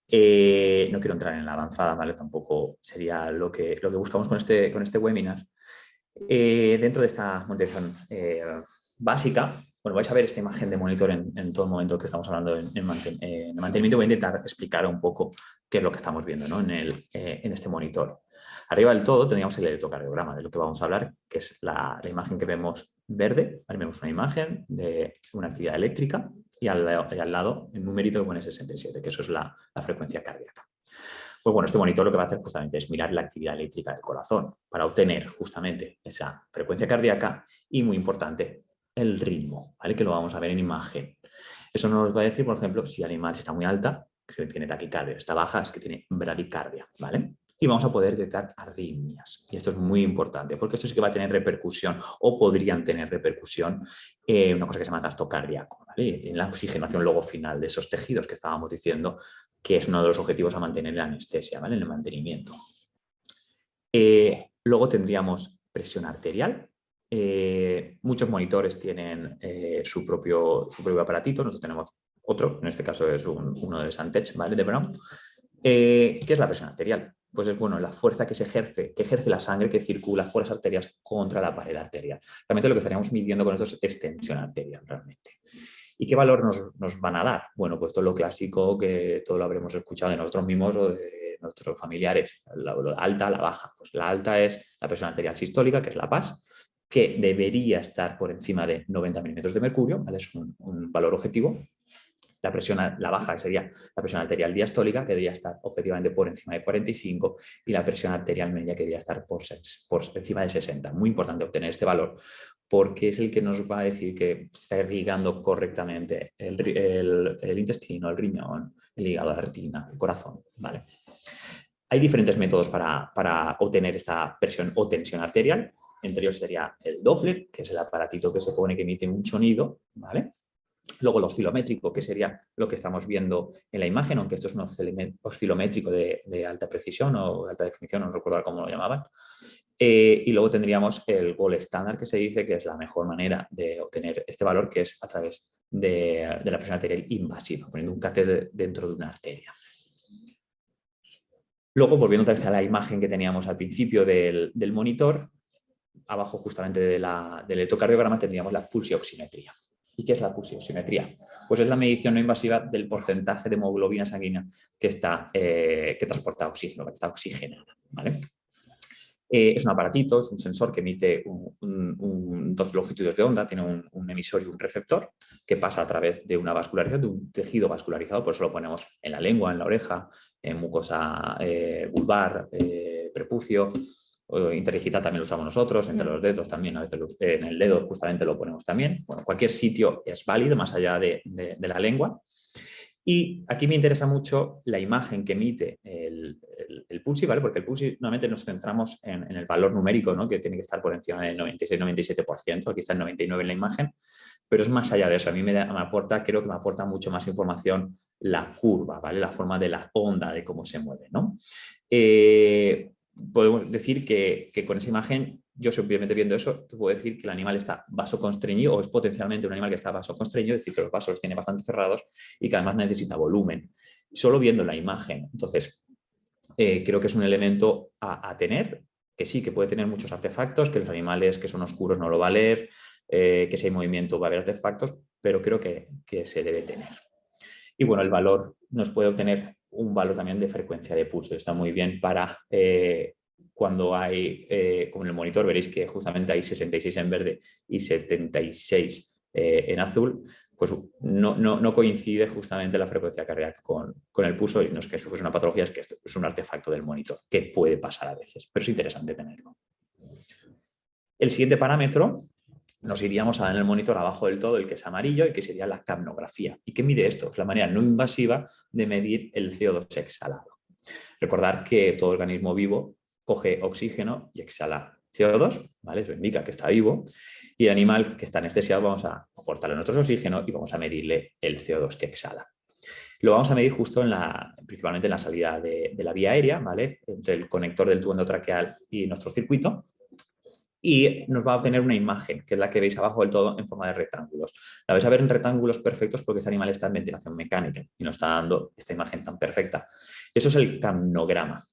quiero entrar en la avanzada, ¿vale? Tampoco sería lo que buscamos con este webinar. Dentro de esta monitorización básica, bueno, vais a ver esta imagen de monitor en todo momento que estamos hablando en mantenimiento. Voy a intentar explicar un poco qué es lo que estamos viendo, ¿no? en este monitor. Arriba del todo tendríamos el electrocardiograma, de lo que vamos a hablar, que es la imagen que vemos verde. Ahí vemos una imagen de una actividad eléctrica y al lado el numerito que pone 67, que eso es la frecuencia cardíaca. Pues bueno, este monitor lo que va a hacer justamente es mirar la actividad eléctrica del corazón para obtener justamente esa frecuencia cardíaca y, muy importante, el ritmo, ¿vale? Que lo vamos a ver en imagen. Eso nos va a decir, por ejemplo, si el animal está muy alta, que tiene taquicardia, está baja, es que tiene bradicardia, ¿vale? Y vamos a poder detectar arritmias. Y esto es muy importante, porque esto sí que va a tener repercusión, o podrían tener repercusión, una cosa que se llama gasto cardíaco, ¿vale? En la oxigenación luego final de esos tejidos que estábamos diciendo, que es uno de los objetivos a mantener la anestesia, ¿vale? En el mantenimiento. Luego tendríamos presión arterial. Muchos monitores tienen su propio aparatito. Nosotros tenemos otro, en este caso es uno de Santech, ¿vale? De Brown. ¿Qué es la presión arterial? Pues es la fuerza que ejerce la sangre que circula por las arterias contra la pared arterial. Realmente lo que estaríamos midiendo con esto es extensión arterial, realmente. ¿Y qué valor nos van a dar? Bueno, pues todo lo clásico que todo lo habremos escuchado de nosotros mismos o de nuestros familiares, la alta, la baja. Pues la alta es la presión arterial sistólica, que es la PAS, que debería estar por encima de 90 milímetros de mercurio, ¿vale? Es un valor objetivo. La baja sería la presión arterial diastólica, que debería estar objetivamente por encima de 45, y la presión arterial media, que debería estar por encima de 60. Muy importante obtener este valor, porque es el que nos va a decir que está irrigando correctamente el intestino, el riñón, el hígado, la retina, el corazón, ¿vale? Hay diferentes métodos para obtener esta presión o tensión arterial. Entre ellos sería el Doppler, que es el aparatito que se pone que emite un sonido, ¿vale? Luego el oscilométrico, que sería lo que estamos viendo en la imagen, aunque esto es un oscilométrico de alta precisión o de alta definición, no recuerdo cómo lo llamaban. Y luego tendríamos el gold estándar, que se dice que es la mejor manera de obtener este valor, que es a través de la presión arterial invasiva, poniendo un catéter dentro de una arteria. Luego, volviendo otra vez a la imagen que teníamos al principio del monitor, abajo justamente del electrocardiograma tendríamos la pulsioximetría. ¿Y qué es la pulsioximetría? Pues es la medición no invasiva del porcentaje de hemoglobina sanguínea que transporta oxígeno, que está oxigenada, ¿vale? Es un aparatito, es un sensor que emite dos longitudes de onda, tiene un emisor y un receptor que pasa a través de una vascularización, de un tejido vascularizado, por eso lo ponemos en la lengua, en la oreja, en mucosa vulvar, prepucio, interdigital también lo usamos nosotros, entre los dedos también, a veces en el dedo justamente lo ponemos también. Bueno, cualquier sitio es válido más allá de la lengua. Y aquí me interesa mucho la imagen que emite el PULSI, ¿vale? Porque el PULSI normalmente nos centramos en el valor numérico, ¿no? Que tiene que estar por encima del 96-97%, aquí está el 99% en la imagen, pero es más allá de eso. A mí creo que me aporta mucho más información la curva, ¿vale? La forma de la onda, de cómo se mueve, ¿no? Podemos decir que con esa imagen, yo simplemente viendo eso, te puedo decir que el animal está vasoconstreñido o es potencialmente un animal que está vasoconstreñido, es decir, que los vasos los tiene bastante cerrados y que además necesita volumen. Solo viendo la imagen. Entonces, creo que es un elemento a tener, que sí, que puede tener muchos artefactos, que los animales que son oscuros no lo va a leer, que si hay movimiento va a haber artefactos, pero creo que se debe tener. Y bueno, el valor nos puede obtener un valor también de frecuencia de pulso. Está muy bien para cuando hay, como en el monitor veréis que justamente hay 66 en verde y 76 en azul, pues no coincide justamente la frecuencia cardíaca con el pulso, y no es que eso fuese una patología, es que esto es un artefacto del monitor, que puede pasar a veces, pero es interesante tenerlo. El siguiente parámetro nos iríamos en el monitor abajo del todo, el que es amarillo, y que sería la capnografía. ¿Y qué mide esto? Es la manera no invasiva de medir el CO2 exhalado. Recordar que todo organismo vivo coge oxígeno y exhala CO2, ¿vale? Eso indica que está vivo. Y el animal que está anestesiado vamos a aportarle nuestro oxígeno y vamos a medirle el CO2 que exhala. Lo vamos a medir justo principalmente en la salida de la vía aérea, ¿vale? Entre el conector del tubo endotraqueal y nuestro circuito. Y nos va a obtener una imagen, que es la que veis abajo del todo en forma de rectángulos. La vais a ver en rectángulos perfectos porque este animal está en ventilación mecánica y nos está dando esta imagen tan perfecta. Eso es el capnograma.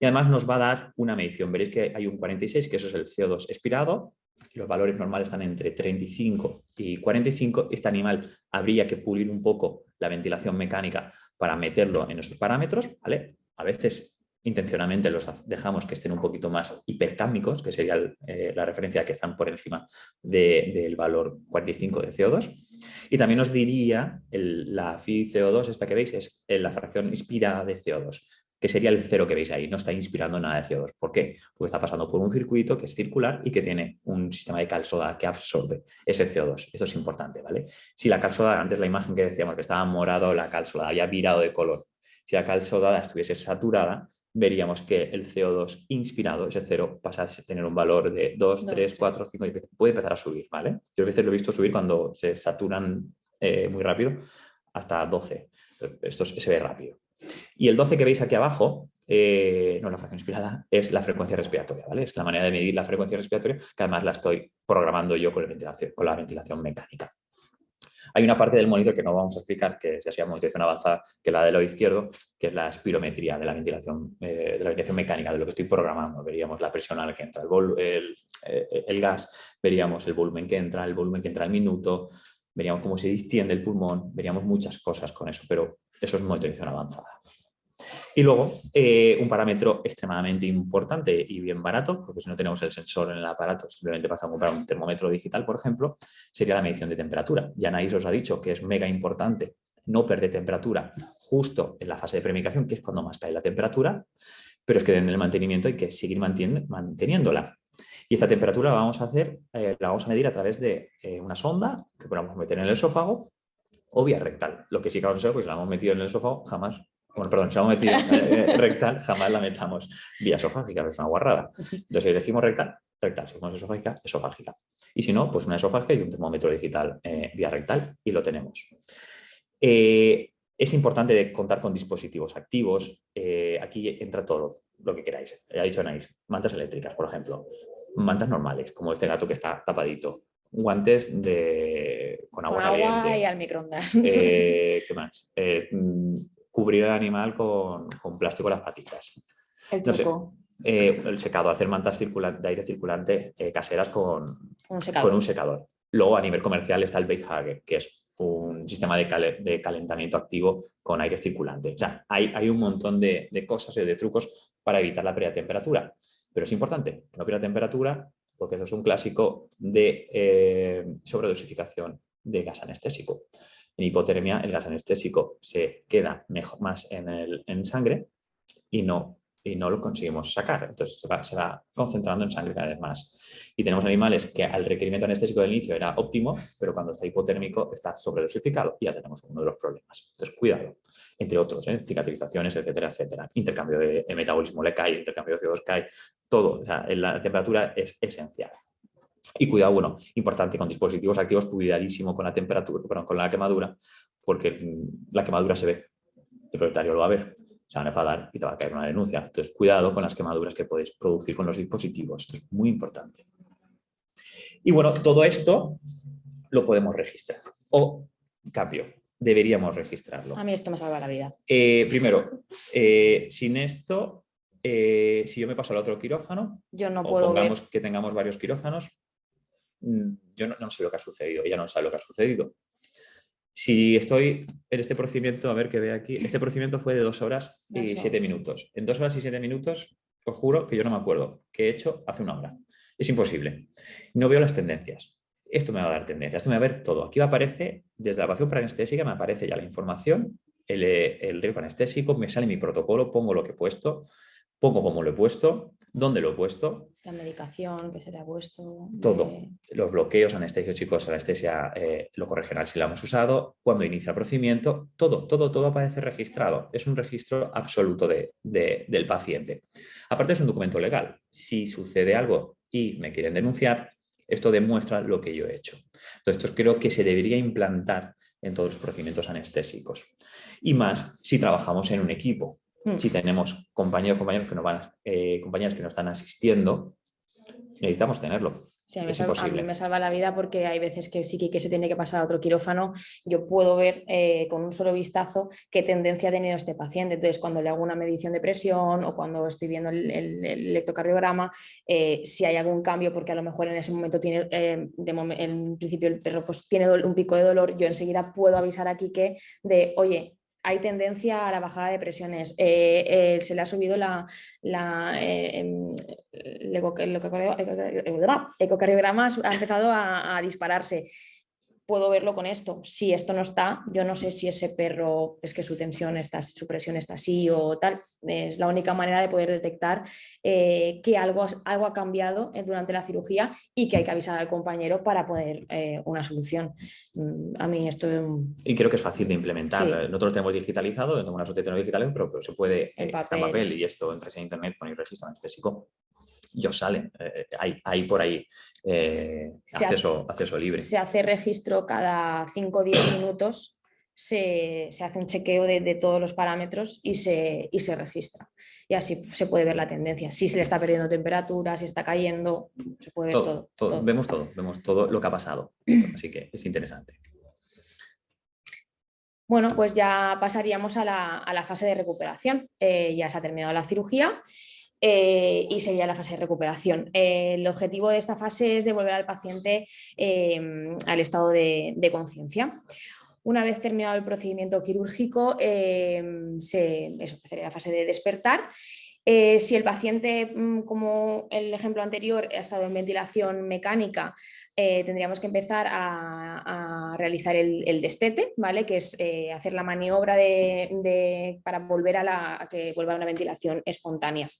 Y además nos va a dar una medición. Veréis que hay un 46, que eso es el CO2 expirado. Los valores normales están entre 35 y 45. Este animal habría que pulir un poco la ventilación mecánica para meterlo en esos parámetros, ¿vale? A veces intencionalmente los dejamos que estén un poquito más hipercámicos, que sería la referencia que están por encima del valor 45 de CO2. Y también os diría la FiCO2, esta que veis, es la fracción inspirada de CO2, que sería el cero que veis ahí, no está inspirando nada de CO2. ¿Por qué? Porque está pasando por un circuito que es circular y que tiene un sistema de cal soda que absorbe ese CO2. Esto es importante, ¿vale? Si la cal soda, antes la imagen que decíamos que estaba morado, la cal soda había virado de color. Si la cal soda estuviese saturada, veríamos que el CO2 inspirado, ese cero, pasa a tener un valor de 2, 3, 4, 5, y puede empezar a subir, ¿vale? Yo a veces lo he visto subir cuando se saturan muy rápido, hasta 12. Entonces, esto se ve rápido. Y el 12 que veis aquí abajo, no la fracción inspirada, es la frecuencia respiratoria, ¿vale? Es la manera de medir la frecuencia respiratoria, que además la estoy programando yo con la ventilación mecánica. Hay una parte del monitor que no vamos a explicar, que se llama monitorización avanzada, que es la del lado izquierdo, que es la espirometría de la ventilación mecánica, de lo que estoy programando. Veríamos la presión a la que entra el gas, veríamos el volumen que entra al minuto, veríamos cómo se distiende el pulmón, veríamos muchas cosas con eso, pero eso es monitorización avanzada. Y luego, un parámetro extremadamente importante y bien barato, porque si no tenemos el sensor en el aparato, simplemente pasa a comprar un termómetro digital, por ejemplo, sería la medición de temperatura. Ya Anaís os ha dicho que es mega importante no perder temperatura justo en la fase de premicación, que es cuando más cae la temperatura, pero es que en el mantenimiento hay que seguir manteniéndola. Y esta temperatura la vamos a medir a través de una sonda que podemos meter en el esófago o vía rectal. Lo que sí que aconsejo, pues si la hemos metido en el esófago, jamás. Bueno, perdón, si la hemos metido rectal, jamás la metamos vía esofágica, es una guarrada. Entonces, si elegimos rectal, rectal. Si ponemos esofágica, esofágica. Y si no, pues una esofágica y un termómetro digital vía rectal y lo tenemos. Es importante contar con dispositivos activos. Aquí entra todo lo que queráis. Ha dicho Anaís, mantas eléctricas, por ejemplo. Mantas normales, como este gato que está tapadito. Guantes con agua
agua y
caliente.
al microondas.
¿Qué más? Cubrir al animal con plástico las patitas.
El
No sé,
truco.
el secado, hacer mantas de aire circulante caseras con un secador. Luego, a nivel comercial, está el Bike, que es un sistema de calentamiento activo con aire circulante. O sea, hay un montón de cosas y de trucos para evitar la pérdida de temperatura. Pero es importante que no pierda temperatura porque eso es un clásico de sobredosificación de gas anestésico. En hipotermia, el gas anestésico se queda más en sangre y no lo conseguimos sacar. Entonces se va concentrando en sangre cada vez más. Y tenemos animales que al requerimiento anestésico del inicio era óptimo, pero cuando está hipotérmico está sobredosificado y ya tenemos uno de los problemas. Entonces, cuidado, entre otros, cicatrizaciones, etcétera, etcétera. Intercambio de metabolismo le cae, intercambio de CO2 cae, todo. O sea, la temperatura es esencial. Y cuidado, bueno, importante con dispositivos activos, cuidadísimo con la temperatura, perdón, con la quemadura, porque la quemadura se ve, el propietario lo va a ver, se van a enfadar y te va a caer una denuncia. Entonces, cuidado con las quemaduras que podéis producir con los dispositivos. Esto es muy importante. Y bueno, todo esto lo podemos registrar. O, cambio, deberíamos registrarlo.
A mí esto me salva la vida.
Primero, sin esto, si yo me paso al otro quirófano,
yo no
o
puedo
pongamos
ver.
que tengamos varios quirófanos, yo no sé lo que ha sucedido, ella no sabe lo que ha sucedido. Si estoy en este procedimiento, a ver qué ve aquí, este procedimiento fue de 2 horas y 7 minutos. En 2 horas y 7 minutos, os juro que yo no me acuerdo qué he hecho hace una hora. Es imposible. No veo las tendencias. Esto me va a dar tendencias, esto me va a ver todo. Aquí me aparece, desde la evaluación preanestésica, me aparece ya la información, el riesgo anestésico, me sale mi protocolo, pongo lo que he puesto, pongo cómo lo he puesto, dónde lo he puesto.
La medicación que se le ha puesto.
Todo. Los bloqueos, anestesios, chicos, anestesia locorregional si la hemos usado, cuando inicia el procedimiento, todo aparece registrado. Es un registro absoluto del paciente. Aparte es un documento legal. Si sucede algo y me quieren denunciar, esto demuestra lo que yo he hecho. Entonces, esto creo que se debería implantar en todos los procedimientos anestésicos. Y más si trabajamos en un equipo. Si tenemos compañeros que nos compañeras que nos están asistiendo, necesitamos tenerlo.
Sí, a
imposible.
mí me salva la vida porque hay veces que sí que se tiene que pasar a otro quirófano. Yo puedo ver con un solo vistazo qué tendencia ha tenido este paciente. Entonces, cuando le hago una medición de presión o cuando estoy viendo el electrocardiograma, si hay algún cambio, porque a lo mejor en ese momento tiene, en principio el perro pues, tiene un pico de dolor, yo enseguida puedo avisar aquí oye, hay tendencia a la bajada de presiones, se le ha subido el ecocardiograma ha empezado a dispararse. Puedo verlo con esto. Si esto no está, yo no sé si ese perro es que su tensión está, su presión está así o tal. Es la única manera de poder detectar que algo ha cambiado durante la cirugía y que hay que avisar al compañero para poner una solución. A mí esto...
Y creo que es fácil de implementar.
Sí.
Nosotros lo tenemos digitalizado, en algunas otras tenemos digitalizado, pero se puede, está en papel y esto, entras en internet, ponéis registro anestésico y os sale. Hay por ahí acceso libre.
Se hace registro cada 5 o 10 minutos, se hace un chequeo de todos los parámetros y se registra. Y así se puede ver la tendencia. Si se le está perdiendo temperatura, si está cayendo, se puede ver todo.
Vemos todo lo que ha pasado. Así que es interesante.
Bueno, pues ya pasaríamos a la fase de recuperación. Ya se ha terminado la cirugía. Y sería la fase de recuperación. El objetivo de esta fase es devolver al paciente al estado de conciencia. Una vez terminado el procedimiento quirúrgico, empezaría la fase de despertar. Si el paciente, como el ejemplo anterior, ha estado en ventilación mecánica, tendríamos que empezar a realizar el destete, ¿vale? Que es hacer la maniobra para volver a que vuelva a una ventilación espontánea.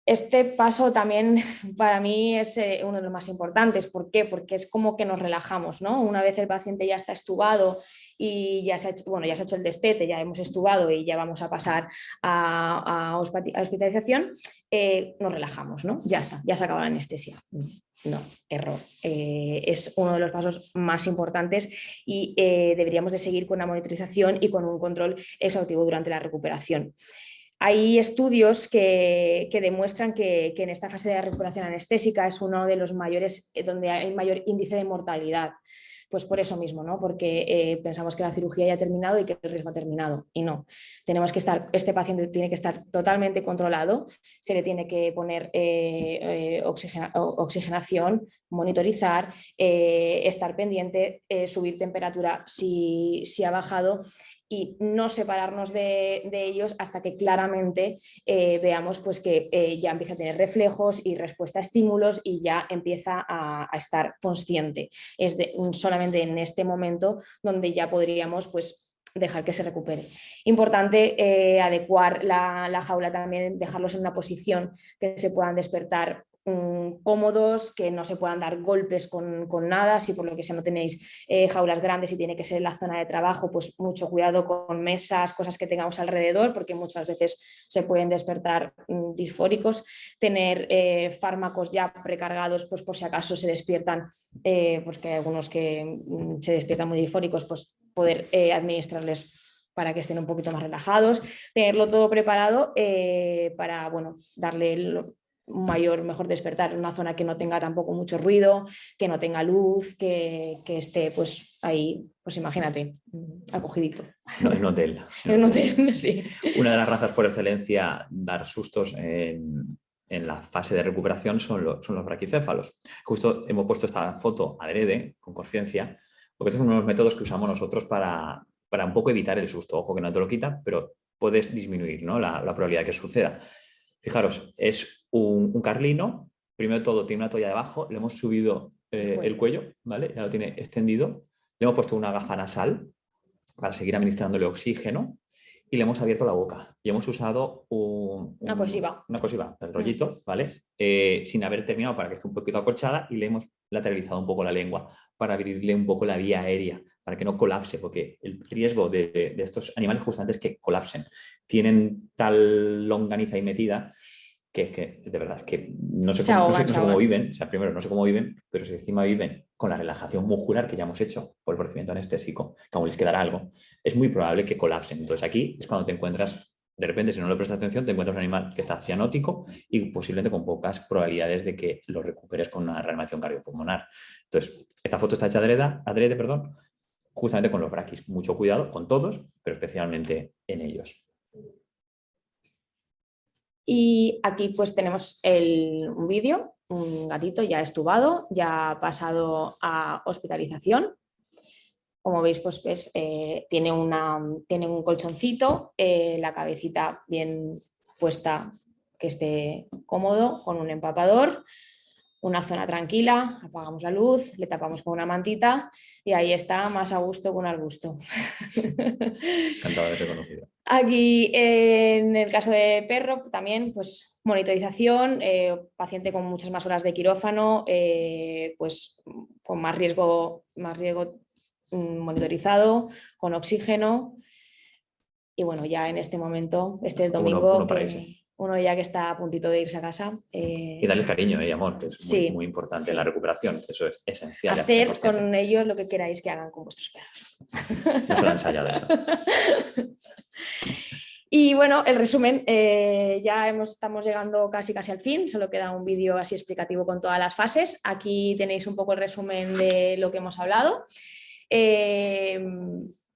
Este paso también para mí es uno de los más importantes. ¿Por qué? Porque es como que nos relajamos, ¿no? Una vez el paciente ya está estubado y ya se ha hecho, bueno, ya se ha hecho el destete, ya hemos estubado y ya vamos a pasar a hospitalización, nos relajamos, ¿no? Ya está, ya se acaba la anestesia. No, error. Es uno de los pasos más importantes y deberíamos de seguir con la monitorización y con un control exhaustivo durante la recuperación. Hay estudios que demuestran que en esta fase de recuperación anestésica es uno de los mayores, donde hay mayor índice de mortalidad. Pues por eso mismo, ¿no? Porque pensamos que la cirugía ya ha terminado y que el riesgo ha terminado. Y no, tenemos que estar, este paciente tiene que estar totalmente controlado, se le tiene que poner oxigenación, monitorizar, estar pendiente, subir temperatura si ha bajado y no separarnos de ellos hasta que claramente veamos pues, que ya empieza a tener reflejos y respuesta a estímulos y ya empieza a estar consciente. Es solamente en este momento donde ya podríamos pues, dejar que se recupere. Importante adecuar la jaula también, dejarlos en una posición que se puedan despertar cómodos, que no se puedan dar golpes con nada, si por lo que sea no tenéis jaulas grandes y tiene que ser en la zona de trabajo, pues mucho cuidado con mesas, cosas que tengamos alrededor, porque muchas veces se pueden despertar disfóricos, tener fármacos ya precargados, pues por si acaso se despiertan, pues que hay algunos que se despiertan muy disfóricos, pues poder administrarles para que estén un poquito más relajados, tenerlo todo preparado para, bueno, darle mejor despertar en una zona que no tenga tampoco mucho ruido, que no tenga luz, que esté pues ahí, pues imagínate, acogidito.
No, en hotel.
En un hotel, sí.
Una de las razas por excelencia dar sustos en la fase de recuperación son los braquicéfalos. Justo hemos puesto esta foto adrede, con conciencia, porque estos son unos métodos que usamos nosotros para un poco evitar el susto. Ojo que no te lo quita, pero puedes disminuir, ¿no? la probabilidad de que suceda. Fijaros, es un carlino, primero de todo tiene una toalla debajo, le hemos subido el cuello, ¿vale? Ya lo tiene extendido, le hemos puesto una gafa nasal para seguir administrándole oxígeno y le hemos abierto la boca y hemos usado
una cosiva,
el rollito, ¿vale? Sin haber terminado para que esté un poquito acolchada y le hemos lateralizado un poco la lengua para abrirle un poco la vía aérea, para que no colapse, porque el riesgo de estos animales justamente es que colapsen. Tienen tal longaniza y metida que de verdad es que no sé cómo viven, o sea, primero no sé cómo viven, pero si encima viven con la relajación muscular que ya hemos hecho por el procedimiento anestésico, que aún les quedará algo, es muy probable que colapsen. Entonces aquí es cuando te encuentras, de repente, si no le prestas atención, te encuentras un animal que está cianótico y posiblemente con pocas probabilidades de que lo recuperes con una reanimación cardiopulmonar. Entonces, esta foto está hecha adrede, justamente con los braquis. Mucho cuidado con todos, pero especialmente en ellos.
Y aquí pues tenemos un vídeo, un gatito ya estubado, ya pasado a hospitalización. Como veis, pues tiene un colchoncito, la cabecita bien puesta, que esté cómodo, con un empapador, una zona tranquila, apagamos la luz, le tapamos con una mantita y ahí está, más a gusto que un arbusto.
Encantado de ser conocido.
Aquí, en el caso de perro, también, pues monitorización, paciente con muchas más horas de quirófano, pues con más riesgo monitorizado, con oxígeno. Y bueno, ya en este momento, este es domingo, uno ya que está a puntito de irse a casa.
Y darles cariño y amor, que es muy importante en la recuperación, que eso es esencial.
Hacer con ellos lo que queráis que hagan con vuestros perros.
No se lo he ensayado eso.
Y bueno, el resumen, ya estamos llegando casi al fin, solo queda un vídeo así explicativo con todas las fases. Aquí tenéis un poco el resumen de lo que hemos hablado.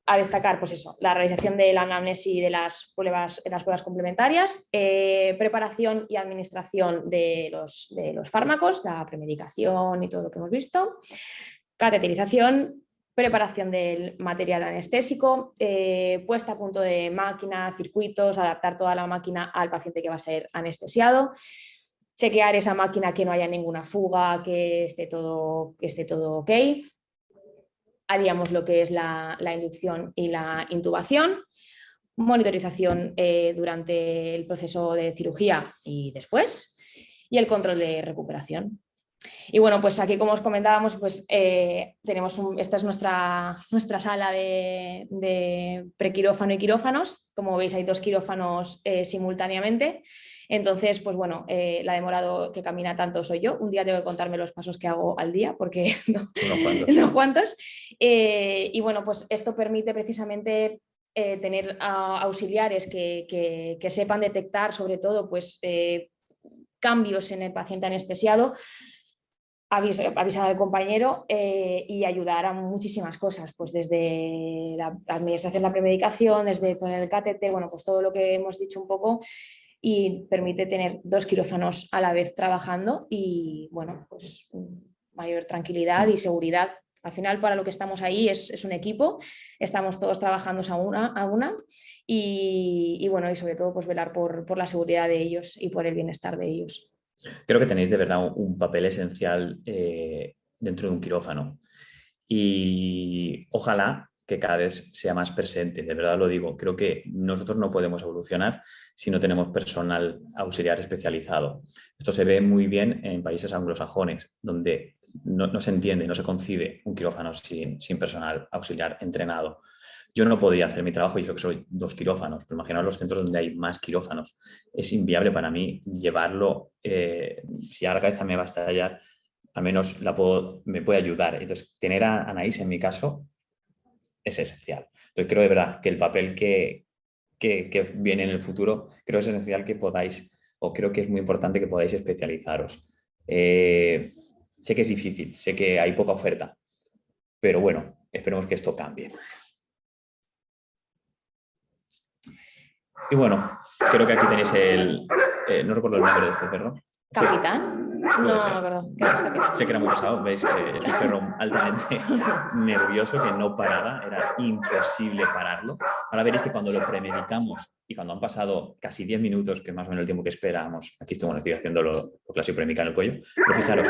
A destacar, pues eso, la realización de la anamnesis y de las pruebas complementarias, preparación y administración de los fármacos, la premedicación y todo lo que hemos visto, cateterización, preparación del material anestésico, puesta a punto de máquina, circuitos, adaptar toda la máquina al paciente que va a ser anestesiado, chequear esa máquina que no haya ninguna fuga, que esté todo ok. Haríamos lo que es la inducción y la intubación, monitorización durante el proceso de cirugía y después, y el control de recuperación. Y bueno, pues aquí, como os comentábamos, pues esta es nuestra sala de prequirófano y quirófanos. Como veis, hay 2 quirófanos simultáneamente. Entonces, pues bueno, la demorado que camina tanto soy yo. Un día tengo que contarme los pasos que hago al día, porque unos cuantos. Y bueno, pues esto permite precisamente tener auxiliares que sepan detectar, sobre todo, pues cambios en el paciente anestesiado, avisar al compañero y ayudar a muchísimas cosas, pues desde la administración, la premedicación, desde poner el catéter, bueno, pues todo lo que hemos dicho un poco, y permite tener 2 quirófanos a la vez trabajando y, bueno, pues mayor tranquilidad y seguridad. Al final, para lo que estamos ahí es un equipo, estamos todos trabajando a una y bueno, y sobre todo pues velar por la seguridad de ellos y por el bienestar de ellos.
Creo que tenéis de verdad un papel esencial dentro de un quirófano y ojalá que cada vez sea más presente, de verdad lo digo. Creo que nosotros no podemos evolucionar si no tenemos personal auxiliar especializado. Esto se ve muy bien en países anglosajones, donde no se entiende, no se concibe un quirófano sin personal auxiliar entrenado. Yo no podría hacer mi trabajo, y eso que soy 2 quirófanos, pero imaginaos los centros donde hay más quirófanos. Es inviable para mí llevarlo, si a la cabeza me va a estallar, al menos me puede ayudar. Entonces, tener a Anaís en mi caso es esencial. Entonces, creo de verdad que el papel que viene en el futuro, creo que es esencial que podáis, o creo que es muy importante que podáis especializaros. Sé que es difícil, sé que hay poca oferta, pero bueno, esperemos que esto cambie. Y bueno, creo que aquí tenéis no recuerdo el nombre de este perro.
¿Capitán? No, perdón.
Sé que era muy pesado, veis, es un perro altamente nervioso que no paraba, era imposible pararlo. Ahora veréis que cuando lo premedicamos y cuando han pasado casi 10 minutos, que es más o menos el tiempo que esperamos, aquí estoy haciendo lo clásico, premedicar en el cuello, pero fijaros,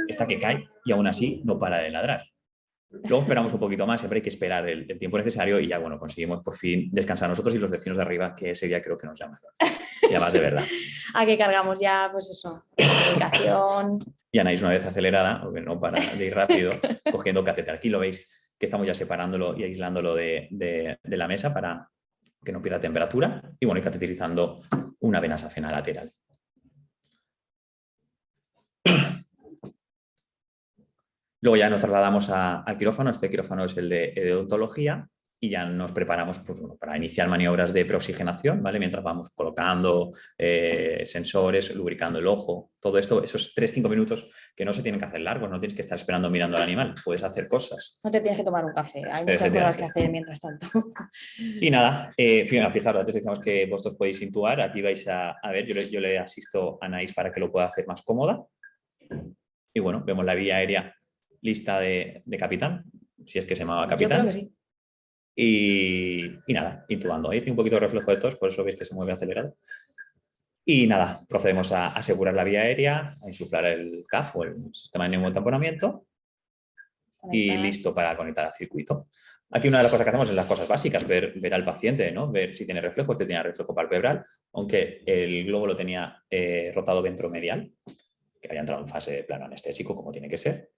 está que cae y aún así no para de ladrar. Luego esperamos un poquito más, siempre hay que esperar el tiempo necesario y ya, bueno, conseguimos por fin descansar nosotros y los vecinos de arriba, que ese día creo que nos llaman. Y además, sí, de verdad.
Aquí cargamos ya, pues eso, comunicación.
Y Anaís, una vez acelerada, porque no para de ir rápido, cogiendo catéter. Aquí lo veis, que estamos ya separándolo y aislándolo de la mesa para que no pierda temperatura. Y bueno, y cateterizando una vena safena lateral. Luego ya nos trasladamos al quirófano. Este quirófano es el de odontología y ya nos preparamos pues, bueno, para iniciar maniobras de preoxigenación, ¿vale? Mientras vamos colocando sensores, lubricando el ojo, todo esto, esos 3-5 minutos que no se tienen que hacer largos, no tienes que estar esperando mirando al animal, puedes hacer cosas.
No te tienes que tomar un café, hay muchas cosas que hacer mientras tanto.
Y nada, fijaros, antes decíamos que vosotros podéis intubar, aquí vais a ver, yo le asisto a Anaís para que lo pueda hacer más cómoda. Y bueno, vemos la vía aérea lista de capitán, si es que se llamaba capitán.
Yo creo que sí.
Y nada, intubando. Ahí tiene un poquito de reflejo de tos, por eso veis que se mueve acelerado. Y nada, procedemos a asegurar la vía aérea, a insuflar el CAF o el sistema de neumotamponamiento y listo para conectar al circuito. Aquí una de las cosas que hacemos es las cosas básicas, ver al paciente, ¿no? Ver si tiene reflejo. Este tenía reflejo palpebral, aunque el globo lo tenía rotado ventromedial, que había entrado en fase de plano anestésico, como tiene que ser.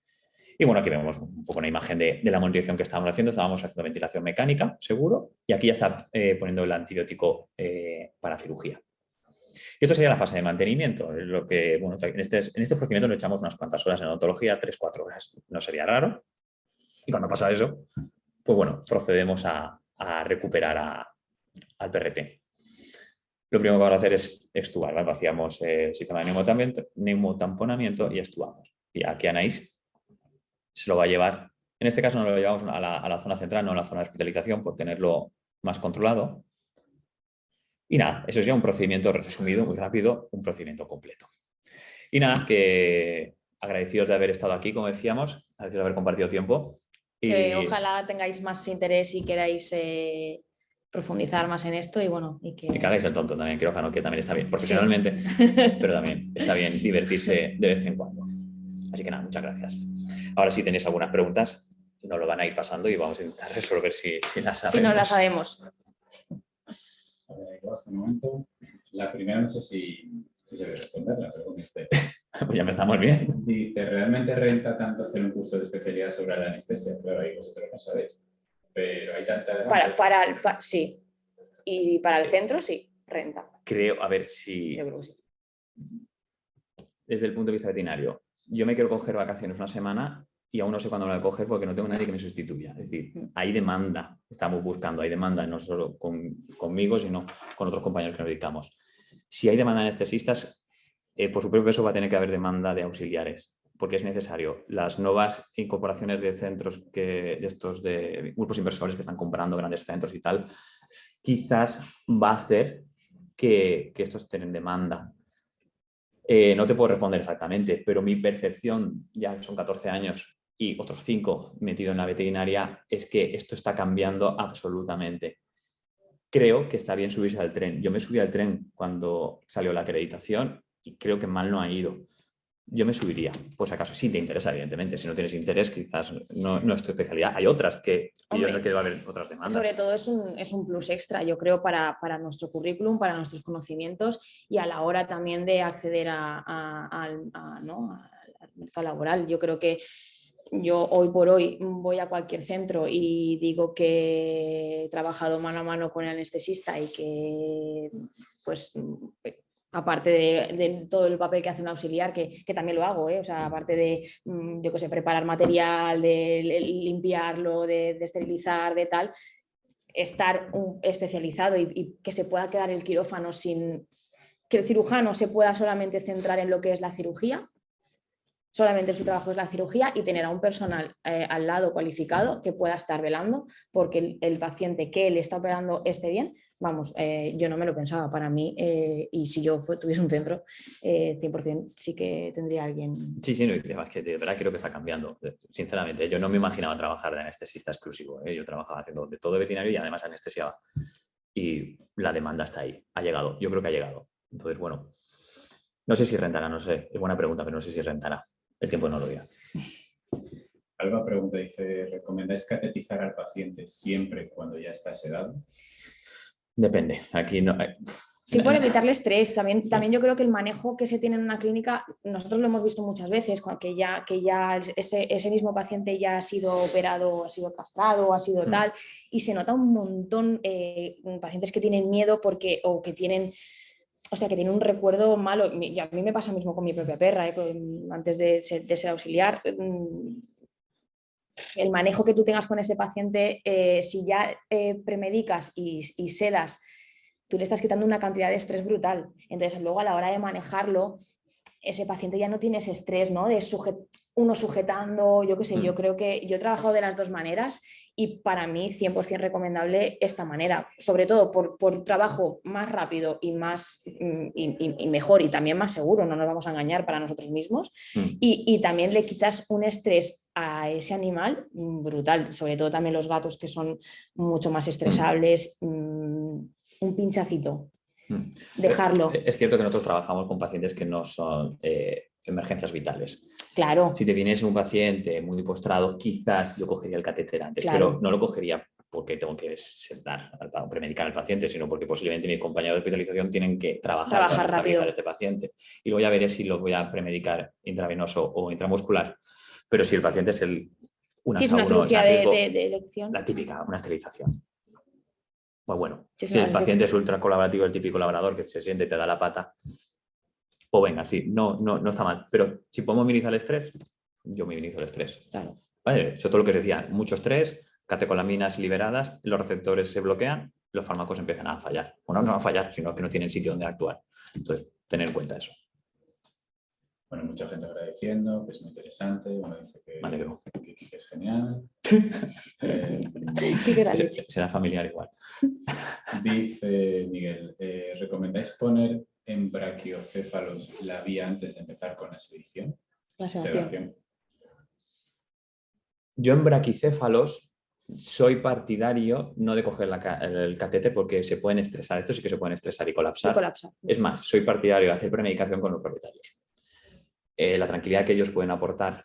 Y bueno, aquí vemos un poco una imagen de la monitorización que estábamos haciendo. Estábamos haciendo ventilación mecánica, seguro, y aquí ya está poniendo el antibiótico para cirugía. Y esto sería la fase de mantenimiento. Lo que, bueno, en este procedimiento nos echamos unas cuantas horas en odontología, 3-4 horas. No sería raro. Y cuando pasa eso, pues bueno, procedemos a recuperar al PRT. Lo primero que vamos a hacer es extubar, ¿vale? Vaciamos el sistema de neumotamponamiento y extubamos. Y aquí Anaís se lo va a llevar, en este caso no lo llevamos a la zona central, no a la zona de hospitalización, por tenerlo más controlado. Y nada, eso sería un procedimiento resumido, muy rápido, un procedimiento completo. Y nada, que agradecidos de haber estado aquí, como decíamos, agradecidos de haber compartido tiempo.
Que ojalá tengáis más interés y queráis profundizar más en esto y bueno. Y que
hagáis el tonto también, quirófano, que también está bien, profesionalmente, sí. Pero también está bien divertirse de vez en cuando. Así que nada, muchas gracias. Ahora si tenéis algunas preguntas, nos lo van a ir pasando y vamos a intentar resolver si las sabemos.
Si no las sabemos.
Hasta el momento, la primera no sé si Sí, se debe responderla, pero dice,
Pues ya empezamos bien.
dice, ¿realmente renta tanto hacer un curso de especialidad sobre la anestesia? Claro, ahí vosotros no sabéis. Pero hay tanta demanda.
Sí. Y para el centro, sí, renta.
Creo, a ver, si
Yo creo que sí.
desde el punto de vista veterinario, yo me quiero coger vacaciones una semana y aún no sé cuándo me voy a coger porque no tengo nadie que me sustituya. Es decir, hay demanda, estamos buscando, hay demanda no solo conmigo, sino con otros compañeros que nos dedicamos. Si hay demanda de anestesistas, por su propio peso va a tener que haber demanda de auxiliares, porque es necesario. Las nuevas incorporaciones de centros, de grupos inversores que están comprando grandes centros y tal, quizás va a hacer que estos tengan demanda. No te puedo responder exactamente, pero mi percepción, ya son 14 años y otros 5 metido en la veterinaria, es que esto está cambiando absolutamente. Creo que está bien subirse al tren. Yo me subí al tren cuando salió la acreditación y creo que mal no ha ido. Yo me subiría, por si acaso, si te interesa, evidentemente. Si no tienes interés, quizás no es tu especialidad. Hay otras que yo no quiero haber otras demandas.
Sobre todo es un plus extra, yo creo, para nuestro currículum, para nuestros conocimientos y a la hora también de acceder al mercado laboral. Yo creo que yo hoy por hoy voy a cualquier centro y digo que he trabajado mano a mano con el anestesista y que, pues, aparte de todo el papel que hace un auxiliar, que también lo hago, o sea, aparte de, yo qué sé, preparar material, de limpiarlo, de esterilizar, de tal, estar especializado y que se pueda quedar el quirófano sin que el cirujano se pueda solamente centrar en lo que es la cirugía. Solamente su trabajo es la cirugía y tener a un personal al lado cualificado que pueda estar velando porque el paciente que le está operando esté bien. Vamos, yo no me lo pensaba para mí y si yo tuviese un centro, 100% sí que tendría alguien.
Sí, no, es que de verdad creo que está cambiando. Sinceramente, yo no me imaginaba trabajar de anestesista exclusivo. Yo trabajaba haciendo de todo veterinario y además anestesiaba. Y la demanda está ahí, ha llegado, yo creo que ha llegado. Entonces, bueno, no sé si rentará, no sé, es buena pregunta, pero no sé si rentará. El tiempo no lo dirá.
Alba pregunta, dice, ¿recomendáis catetizar al paciente siempre cuando ya está sedado?
Depende, aquí no...
Sí, por evitarle estrés. También yo creo que el manejo que se tiene en una clínica, nosotros lo hemos visto muchas veces, que ya ese mismo paciente ya ha sido operado, ha sido castrado, ha sido tal, y se nota un montón pacientes que tienen miedo o que tienen... O sea, que tiene un recuerdo malo. Y a mí me pasa mismo con mi propia perra, antes de ser auxiliar. El manejo que tú tengas con ese paciente, si ya premedicas y sedas, tú le estás quitando una cantidad de estrés brutal. Entonces, luego a la hora de manejarlo, ese paciente ya no tiene ese estrés, ¿no? De uno sujetando, yo qué sé, yo creo que yo he trabajado de las dos maneras y para mí 100% recomendable esta manera, sobre todo por trabajo más rápido y más y mejor y también más seguro, no nos vamos a engañar para nosotros mismos y también le quitas un estrés a ese animal brutal, sobre todo también los gatos que son mucho más estresables, un pinchacito. Dejarlo.
Es cierto que nosotros trabajamos con pacientes que no son emergencias vitales.
Claro.
Si te viniese un paciente muy postrado, quizás yo cogería el catéter antes,
claro.
Pero no lo cogería porque tengo que sentar o premedicar al paciente, sino porque posiblemente mis compañeros de hospitalización tienen que trabajar para estabilizar a este paciente. Y luego ya veré si lo voy a premedicar intravenoso o intramuscular. Pero si el paciente es una
cirugía de elección.
La típica, una esterilización. Pues bueno,
sí,
si el paciente es ultra colaborativo, el típico labrador que se siente y te da la pata, pues venga, sí, no está mal. Pero si podemos minimizar el estrés, yo minimizo el estrés.
Claro.
Vale, eso es todo lo que se decía, mucho estrés, catecolaminas liberadas, los receptores se bloquean, los fármacos empiezan a fallar. Bueno, no a fallar, sino que no tienen sitio donde actuar. Entonces, tener en cuenta eso.
Bueno, mucha gente agradeciendo, que es muy interesante. Uno dice que es genial.
Será familiar igual.
Dice Miguel, ¿recomendáis poner en brachiocéfalos la vía antes de empezar con la sedación?
La sedación.
Yo en braquicéfalos soy partidario no de coger el catéter porque se pueden estresar. Estos sí que se pueden estresar y colapsar. Es más, soy partidario de hacer premedicación con los propietarios. La tranquilidad que ellos pueden aportar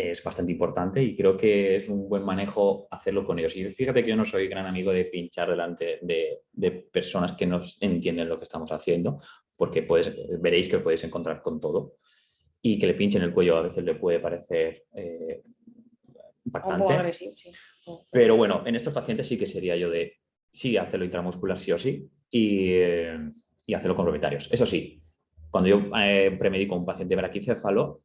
es bastante importante y creo que es un buen manejo hacerlo con ellos. Y fíjate que yo no soy gran amigo de pinchar delante de personas que no entienden lo que estamos haciendo, porque veréis que podéis encontrar con todo y que le pinchen el cuello a veces le puede parecer
Un poco
impactante.
agresivo, sí.
Pero bueno, en estos pacientes sí que sería yo de sí hacerlo intramuscular sí o sí y hacerlo con propietarios. Eso sí, cuando yo premedico a un paciente braquicéfalo,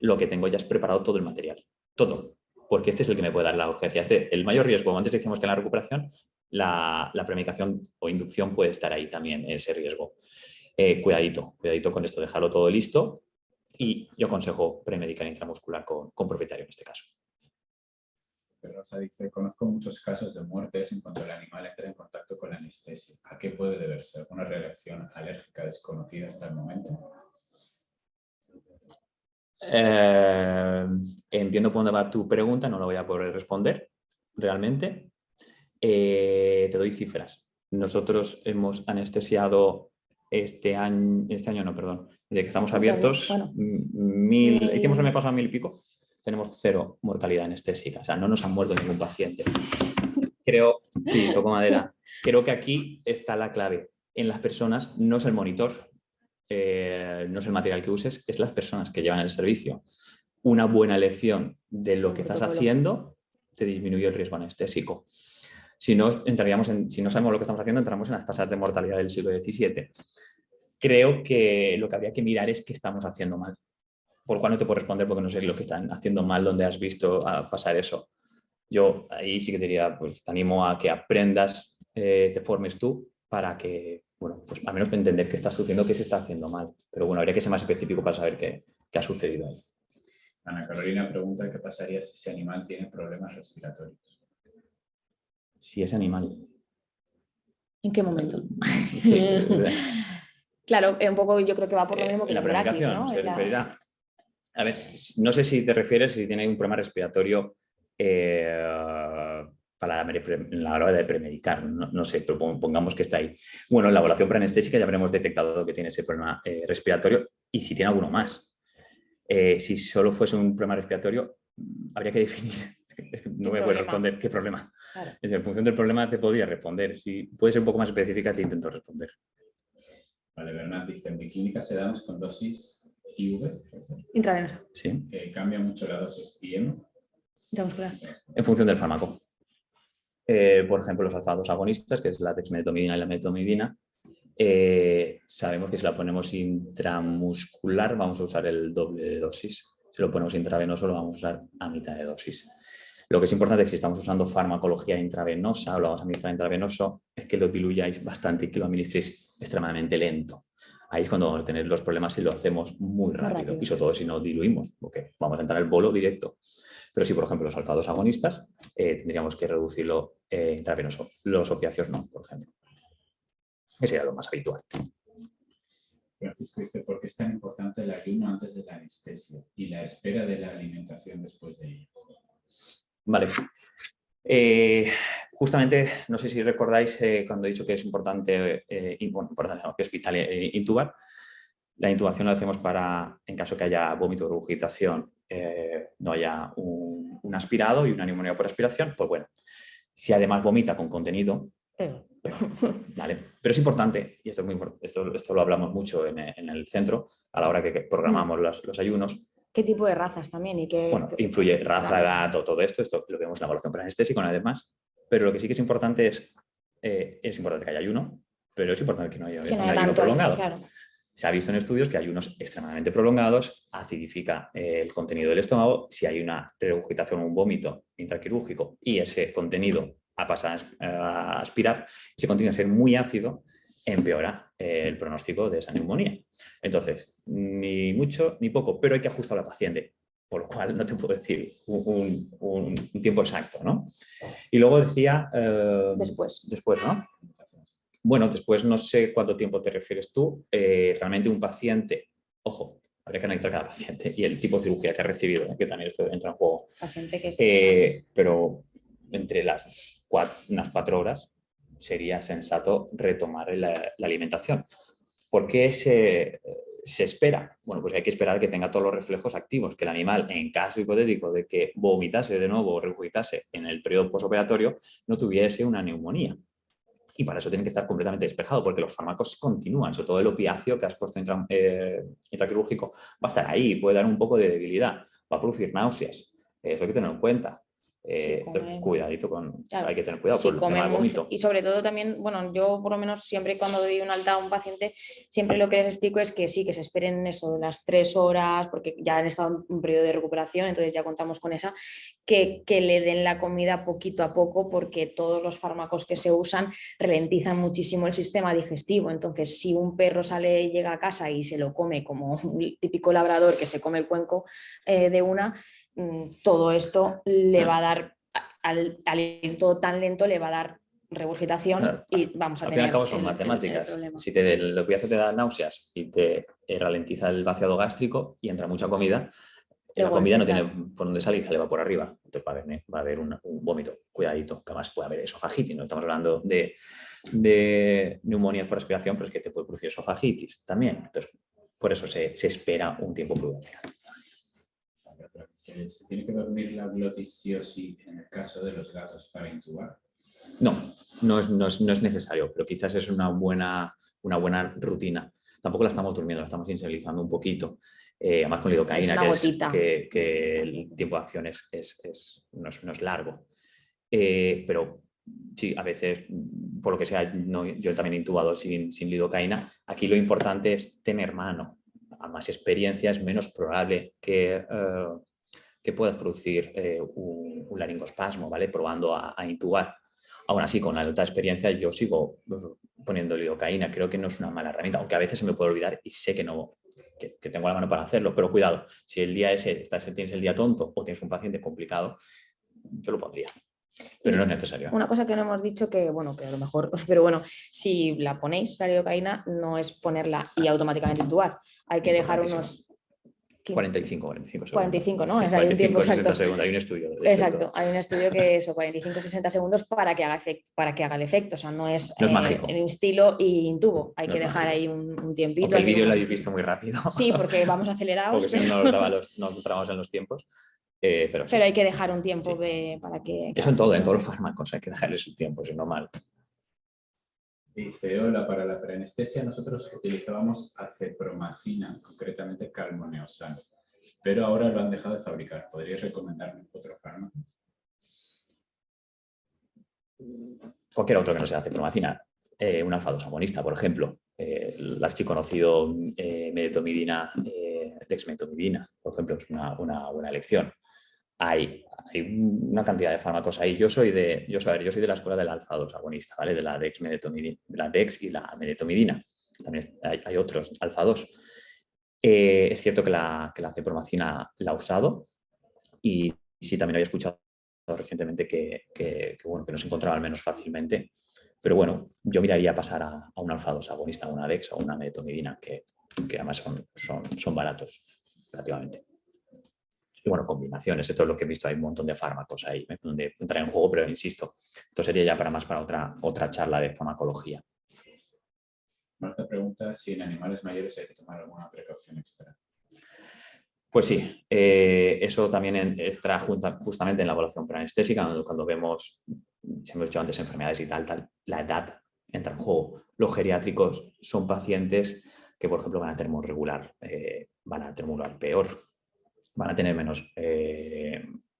lo que tengo ya es preparado todo el material, todo, porque este es el que me puede dar la urgencia. El mayor riesgo, antes decíamos que en la recuperación, la premedicación o inducción puede estar ahí también, ese riesgo. Cuidadito con esto, dejarlo todo listo y yo aconsejo premedicar intramuscular con propietario en este caso.
Pero Rosa dice, conozco muchos casos de muertes en cuanto el animal entra en contacto con la anestesia. ¿A qué puede deberse? ¿Alguna reacción alérgica desconocida hasta el momento?
Entiendo por dónde va tu pregunta, no la voy a poder responder realmente. Te doy cifras. Nosotros hemos anestesiado este año no, perdón, desde que estamos abiertos,
Bueno,
hicimos el mes pasado 1000 y pico, tenemos 0 mortalidad anestésica, o sea, no nos ha muerto ningún paciente. Creo, sí, toco madera, creo que aquí está la clave. En las personas no es el monitor, no es el material que uses, es las personas que llevan el servicio. Una buena elección de lo que estás haciendo te disminuye el riesgo anestésico. Si no, si no sabemos lo que estamos haciendo, entramos en las tasas de mortalidad del siglo XVII. Creo que lo que habría que mirar es qué estamos haciendo mal. Por lo cual no te puedo responder porque no sé lo que están haciendo mal, dónde has visto pasar eso. Yo ahí sí que te diría, pues te animo a que aprendas, te formes tú para que, bueno, pues al menos entender qué está sucediendo, qué se está haciendo mal. Pero bueno, habría que ser más específico para saber qué ha sucedido ahí.
Ana Carolina pregunta qué pasaría si ese animal tiene problemas respiratorios.
Si ese animal...
¿En qué momento?
Sí,
claro, un poco yo creo que va por lo mismo que
en la
los braquis,
premedicación
¿no?
se referirá... A ver, no sé si te refieres si tiene un problema respiratorio para la hora de premedicar, no sé, pero pongamos que está ahí. Bueno, en la evaluación preanestésica ya habremos detectado que tiene ese problema respiratorio y si tiene alguno más. Si solo fuese un problema respiratorio, habría que definir, no me puedo responder qué problema.
Claro.
Es decir, en función del problema te podría responder. Si puede ser un poco más específica, te intento responder.
Vale, Bernat dice, en mi clínica se damos con dosis IV.
Intravenosa.
Sí.
¿Cambia mucho la dosis IM?
Intramuscular.
En función del fármaco. Por ejemplo, los alfa-2 agonistas, que es la dexmedetomidina y la metomidina, sabemos que si la ponemos intramuscular vamos a usar el doble de dosis. Si lo ponemos intravenoso lo vamos a usar a mitad de dosis. Lo que es importante es que si estamos usando farmacología intravenosa o lo vamos a administrar intravenoso, es que lo diluyáis bastante y que lo administréis extremadamente lento. Ahí es cuando vamos a tener los problemas si lo hacemos muy rápido. Y sobre todo si no diluimos, porque vamos a entrar en el bolo directo. Pero si, por ejemplo, los alfa-2 agonistas, tendríamos que reducirlo intravenoso. Los opiáceos no, por ejemplo. Ese sería lo más habitual.
Francisco dice, ¿por qué es tan importante el ayuno antes de la anestesia y la espera de la alimentación después de ella?
Vale. Justamente, no sé si recordáis cuando he dicho que es importante, que es vital intubar. La intubación la hacemos para, en caso que haya vómito o regurgitación, no haya un aspirado y una neumonía por aspiración, pues bueno, si además vomita con contenido, vale. Pero es importante, y esto es muy importante, esto lo hablamos mucho en el centro, a la hora que programamos los ayunos.
¿Qué tipo de razas también?
Bueno, influye raza, edad, todo esto lo vemos en la evaluación preanestésica una vez más, pero lo que sí que es importante es importante que haya ayuno, pero es importante que no haya un ayuno prolongado.
Claro.
Se ha visto en estudios que ayunos extremadamente prolongados acidifica el contenido del estómago. Si hay una regurgitación o un vómito intraquirúrgico y ese contenido pasa a aspirar, ese contenido a ser muy ácido, empeora el pronóstico de esa neumonía. Entonces, ni mucho ni poco, pero hay que ajustar al paciente, por lo cual no te puedo decir un tiempo exacto, ¿no? Y luego decía... Después, ¿no? Bueno, después no sé cuánto tiempo te refieres tú. Realmente un paciente, ojo, habría que analizar cada paciente y el tipo de cirugía que ha recibido, que también esto entra en juego.
Paciente que
pero entre unas 4 horas sería sensato retomar la alimentación. ¿Por qué se espera? Bueno, pues hay que esperar que tenga todos los reflejos activos, que el animal, en caso hipotético de que vomitase de nuevo o regurgitase en el periodo posoperatorio, no tuviese una neumonía. Y para eso tiene que estar completamente despejado, porque los fármacos continúan, sobre todo el opiáceo que has puesto intraquirúrgico va a estar ahí, puede dar un poco de debilidad, va a producir náuseas, eso hay que tenerlo en cuenta. Entonces, cuidadito
claro,
hay que tener cuidado
si
con el tema del vómito.
Y sobre todo también, bueno, yo por lo menos siempre cuando doy un alta a un paciente, siempre lo que les explico es que sí, que se esperen eso, las 3 horas, porque ya han estado en un periodo de recuperación, entonces ya contamos con esa, que le den la comida poquito a poco, porque todos los fármacos que se usan ralentizan muchísimo el sistema digestivo. Entonces, si un perro sale y llega a casa y se lo come como un típico labrador que se come el cuenco de una, todo esto le va a dar, al ir todo tan lento, le va a dar regurgitación,
claro,
y vamos a
al
tener
fin y al cabo son matemáticas. Si el opiáceo te da náuseas y te ralentiza el vaciado gástrico y entra mucha comida, la comida no tiene por dónde salir, se le va por arriba. Entonces va a haber un vómito. Cuidadito, que además puede haber esofagitis. No estamos hablando de neumonías por aspiración, pero es que te puede producir esofagitis también. Entonces, por eso se espera un tiempo prudencial.
¿Se tiene que dormir la glotis sí o sí en el caso de los gatos para intubar?
No es necesario, pero quizás es una buena rutina. Tampoco la estamos durmiendo, la estamos insensibilizando un poquito. Además con lidocaína, que el tiempo de acción no es largo. Pero sí, a veces, por lo que sea, yo también he intubado sin lidocaína. Aquí lo importante es tener mano. A más experiencia es menos probable que puedas producir un laringoespasmo, ¿vale? Probando a intubar. Aún así, con la alta experiencia yo sigo poniendo lidocaína. Creo que no es una mala herramienta, aunque a veces se me puede olvidar y sé que tengo la mano para hacerlo. Pero cuidado, si el día tienes el día tonto o tienes un paciente complicado, yo lo pondría. Pero no es necesario.
Una cosa que no hemos dicho, que bueno, que a lo mejor, pero bueno, si la ponéis, la lidocaína, no es ponerla y automáticamente intubar. Hay que dejar unos
45 segundos.
45, ¿no?
Sí,
es
45, 60 segundos. Hay un estudio.
Exacto, hay un estudio que eso, 45-60 segundos para que haga el efecto. O sea, no es
mágico.
el instilo y intubo. Hay que dejar
mágico.
ahí un tiempito.
Aunque el vídeo lo habéis visto muy rápido.
Sí, porque vamos acelerados.
Porque si no trabamos en los tiempos. Pero
hay que dejar un tiempo para que...
Eso en todos los fármacos hay que dejarles su tiempo, si no mal.
Dice, hola, para la preanestesia nosotros utilizábamos acepromacina, concretamente calmoneosal, pero ahora lo han dejado de fabricar. ¿Podríais recomendarme otro fármaco?
Cualquier otro que no sea acepromacina. Un alfa-2 agonista, por ejemplo. El archiconocido medetomidina, dexmetomidina, por ejemplo, es una buena elección. Hay una cantidad de fármacos ahí. Yo soy de la escuela del alfa-2 agonista, ¿vale? De la dex y la medetomidina. También hay otros alfa-2. Es cierto que la acepromacina la he usado y sí, también había escuchado recientemente que no se encontraba al menos fácilmente. Pero bueno, yo miraría pasar a un alfa-2 agonista, a una dex o una medetomidina, que además son baratos relativamente. Y bueno, combinaciones, esto es lo que he visto, hay un montón de fármacos ahí donde entra en juego, pero insisto, esto sería ya para otra charla de farmacología.
Marta pregunta si en animales mayores hay que tomar alguna precaución extra.
Pues sí, eso también entra justamente en la evaluación preanestésica, cuando vemos, si hemos dicho antes, enfermedades y tal, la edad entra en juego. Los geriátricos son pacientes que, por ejemplo, van a termorregular peor, van a tener menos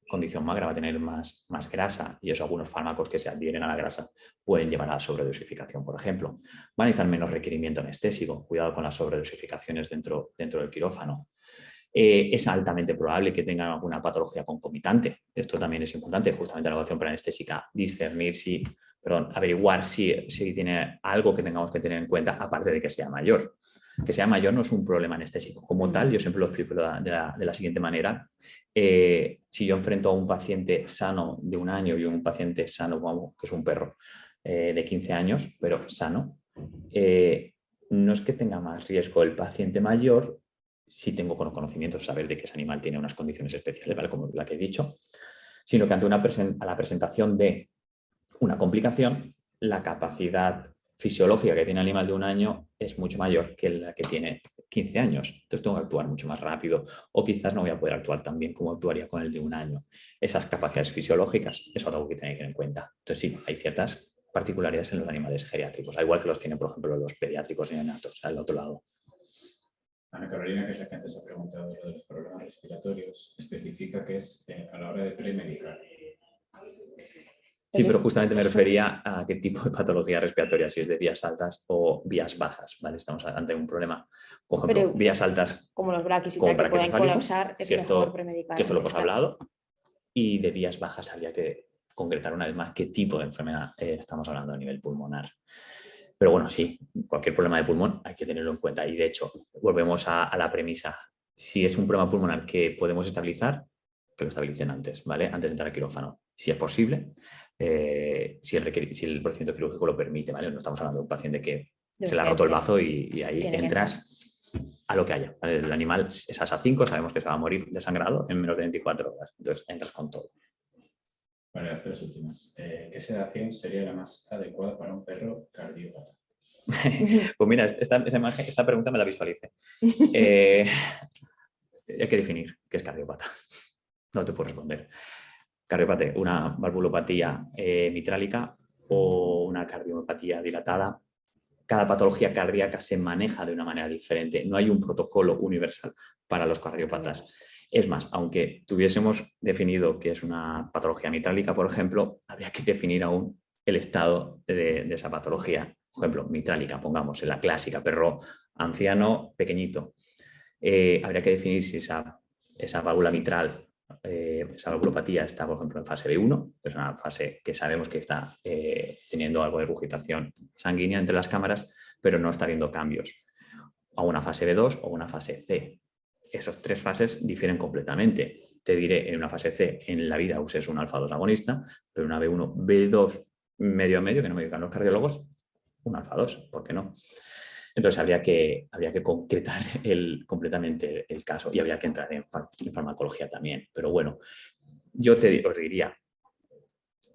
condición magra, va a tener más grasa, y eso algunos fármacos que se adhieren a la grasa pueden llevar a la sobredosificación, por ejemplo. Van a necesitar menos requerimiento anestésico, cuidado con las sobredosificaciones dentro del quirófano. Es altamente probable que tengan alguna patología concomitante. Esto también es importante, justamente en la evaluación preanestésica, averiguar si tiene algo que tengamos que tener en cuenta, aparte de que sea mayor. Que sea mayor no es un problema anestésico como tal, yo siempre lo explico de la siguiente manera. Si yo enfrento a un paciente sano de 1 año y un paciente sano, que es un perro de 15 años, pero sano, no es que tenga más riesgo el paciente mayor, si tengo conocimiento, saber de que ese animal tiene unas condiciones especiales, ¿vale? Como la que he dicho, sino que ante a la presentación de una complicación, la capacidad fisiológica que tiene el animal de 1 año es mucho mayor que la que tiene 15 años. Entonces tengo que actuar mucho más rápido o quizás no voy a poder actuar tan bien como actuaría con el de 1 año. Esas capacidades fisiológicas es algo que tenéis que tener en cuenta. Entonces sí, hay ciertas particularidades en los animales geriátricos, al igual que los tienen, por ejemplo, los pediátricos neonatos, al otro lado.
Ana Carolina, que es la que antes ha preguntado de los problemas respiratorios, especifica que es a la hora de premedicar.
Sí, pero justamente me refería a qué tipo de patología respiratoria, si es de vías altas o vías bajas, ¿vale? Estamos ante un problema, por ejemplo,
Pero,
vías altas
como los braquis y
como
tal, que pueden
braquicefálicos,
colapsar, es
que
mejor
esto
premedicar.
lo hemos
Exacto.
hablado, y de vías bajas habría que concretar una vez más qué tipo de enfermedad estamos hablando a nivel pulmonar. Pero bueno, sí, cualquier problema de pulmón hay que tenerlo en cuenta. Y de hecho, volvemos a la premisa. Si es un problema pulmonar que podemos estabilizar, que lo estabilicen antes, ¿vale? Antes de entrar al quirófano. Si es posible, si el procedimiento quirúrgico lo permite, ¿vale? No estamos hablando de un paciente que se le ha roto el bazo y ahí entras a lo que haya, ¿vale? El animal es ASA 5, sabemos que se va a morir desangrado en menos de 24 horas. Entonces entras con todo.
Vale, las 3 últimas. ¿Qué sedación sería la más adecuada para un perro cardiópata?
Pues mira, esta pregunta me la visualicé. Hay que definir qué es cardiópata. No te puedo responder. Cardiopatía, una valvulopatía mitrálica o una cardiopatía dilatada. Cada patología cardíaca se maneja de una manera diferente. No hay un protocolo universal para los cardiópatas. Es más, aunque tuviésemos definido que es una patología mitrálica, por ejemplo, habría que definir aún el estado de esa patología. Por ejemplo, mitrálica, pongamos, en la clásica, perro anciano, pequeñito. Habría que definir si esa válvula mitral, esa valvulopatía está, por ejemplo, en fase B1, que es una fase que sabemos que está teniendo algo de regurgitación sanguínea entre las cámaras, pero no está habiendo cambios, a una fase B2 o una fase C. Esas 3 fases difieren completamente. Te diré, en una fase C, en la vida uses un alfa-2 agonista, pero una B1, B2, medio a medio, que no me digan los cardiólogos, un alfa-2, ¿por qué no? Entonces habría que concretar completamente el caso y habría que entrar en farmacología también. Pero bueno, yo os diría,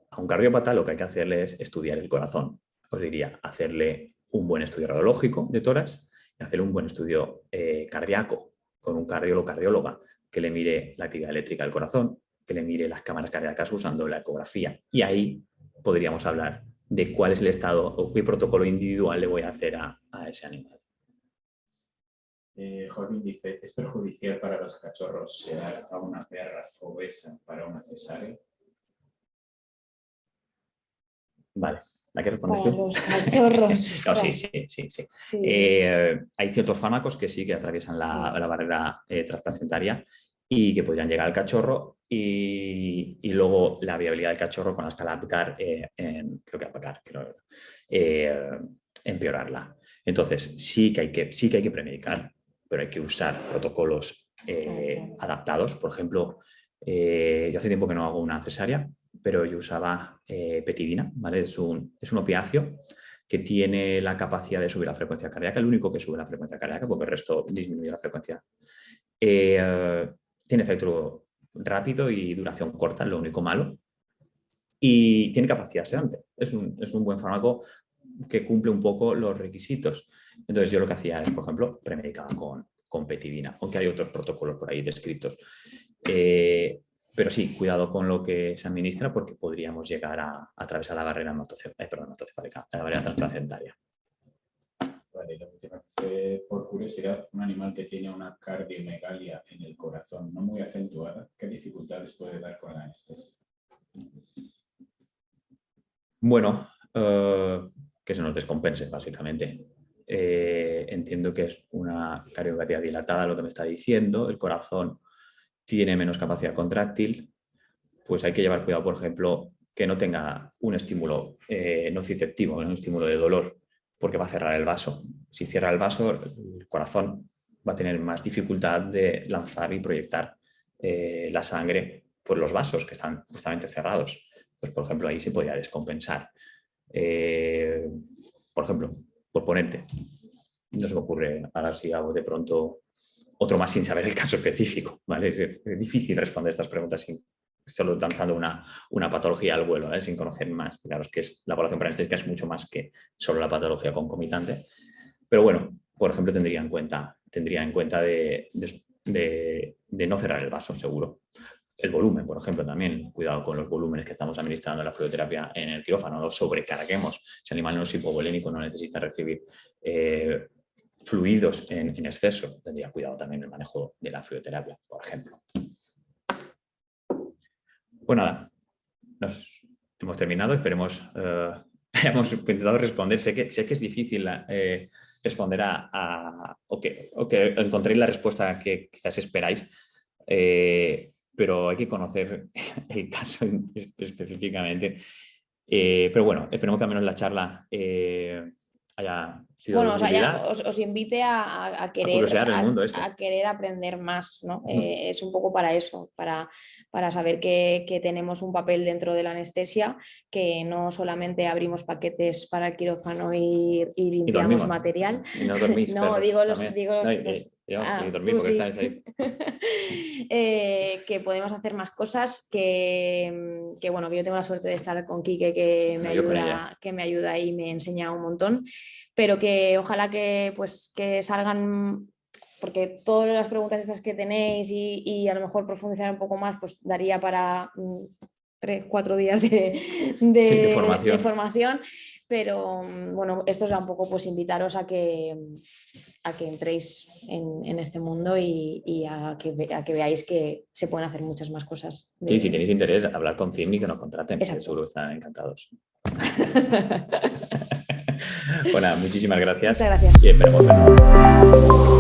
a un cardiópata lo que hay que hacerle es estudiar el corazón. Os diría, hacerle un buen estudio radiológico de tórax y hacerle un buen estudio cardíaco con un cardióloga que le mire la actividad eléctrica del corazón, que le mire las cámaras cardíacas usando la ecografía. Y ahí podríamos hablar de cuál es el estado o qué protocolo individual le voy a hacer a ese animal.
Joaquín dice, ¿es perjudicial para los cachorros sedar a una perra obesa para una cesárea?
Vale, ¿la que respondes
para
tú?
Los cachorros.
No, sí. Hay ciertos fármacos que sí que atraviesan la barrera transplantaria y que podrían llegar al cachorro y luego la viabilidad del cachorro con la escala APGAR, empeorarla. Entonces, sí que hay que premedicar, pero hay que usar protocolos adaptados. Por ejemplo, yo hace tiempo que no hago una cesárea, pero yo usaba petidina, ¿vale? Es un opiáceo que tiene la capacidad de subir la frecuencia cardíaca, el único que sube la frecuencia cardíaca, porque el resto disminuye la frecuencia. Tiene efecto rápido y duración corta, es lo único malo. Y tiene capacidad sedante. Es un buen fármaco que cumple un poco los requisitos. Entonces yo lo que hacía es, por ejemplo, premedicaba con petidina, aunque hay otros protocolos por ahí descritos. Pero sí, cuidado con lo que se administra porque podríamos llegar a atravesar la barrera hematocefálica, la barrera transplacentaria.
Vale, la última fue, por curiosidad, un animal que tiene una cardiomegalia en el corazón no muy acentuada, ¿qué dificultades puede dar con la anestesia?
Bueno, que se nos descompense, básicamente. Entiendo que es una cardiopatía dilatada lo que me está diciendo, el corazón tiene menos capacidad contráctil, pues hay que llevar cuidado, por ejemplo, que no tenga un estímulo nociceptivo, un estímulo de dolor, porque va a cerrar el vaso. Si cierra el vaso, el corazón va a tener más dificultad de lanzar y proyectar la sangre por los vasos que están justamente cerrados. Pues, por ejemplo, ahí se podría descompensar. Por ejemplo, por ponerte, no se me ocurre ahora si hago de pronto otro más sin saber el caso específico, ¿vale? Es difícil responder estas preguntas solo lanzando una patología al vuelo, sin conocer más. Claro, es que la evaluación paranestésica es mucho más que solo la patología concomitante. Pero bueno, por ejemplo, tendría en cuenta tendría en cuenta de no cerrar el vaso, seguro. El volumen, por ejemplo, también, cuidado con los volúmenes que estamos administrando la fluidoterapia en el quirófano, no sobrecarguemos. Si el animal no es hipovolémico, no necesita recibir fluidos en exceso, tendría cuidado también el manejo de la fluidoterapia, por ejemplo. Pues nada, hemos terminado, esperemos hayamos intentado responder. Sé que es difícil responder o que encontréis la respuesta que quizás esperáis, pero hay que conocer el caso específicamente. Pero bueno, esperemos que al menos la charla haya sido de utilidad.
Os invite a querer,
curiosear el mundo este.
a querer aprender más, ¿no? Es un poco para eso, para saber que tenemos un papel dentro de la anestesia, que no solamente abrimos paquetes para el quirófano y limpiamos material.
Y no dormís,
no,
perros,
digo
y dormir porque estáis ahí.
Que podemos hacer más cosas, que bueno, que yo tengo la suerte de estar con Quique, que me ayuda y me enseña un montón, pero que ojalá que salgan, porque todas las preguntas estas que tenéis y a lo mejor profundizar un poco más, pues daría para 3-4 días de formación. Pero bueno, esto es un poco pues invitaros a que entréis en este mundo y a que veáis que se pueden hacer muchas más cosas.
Sí, si tenéis interés, hablar con CIEMI, que nos contraten, que seguro que están encantados. Bueno, muchísimas gracias.
Muchas gracias.
Y esperemos vernos.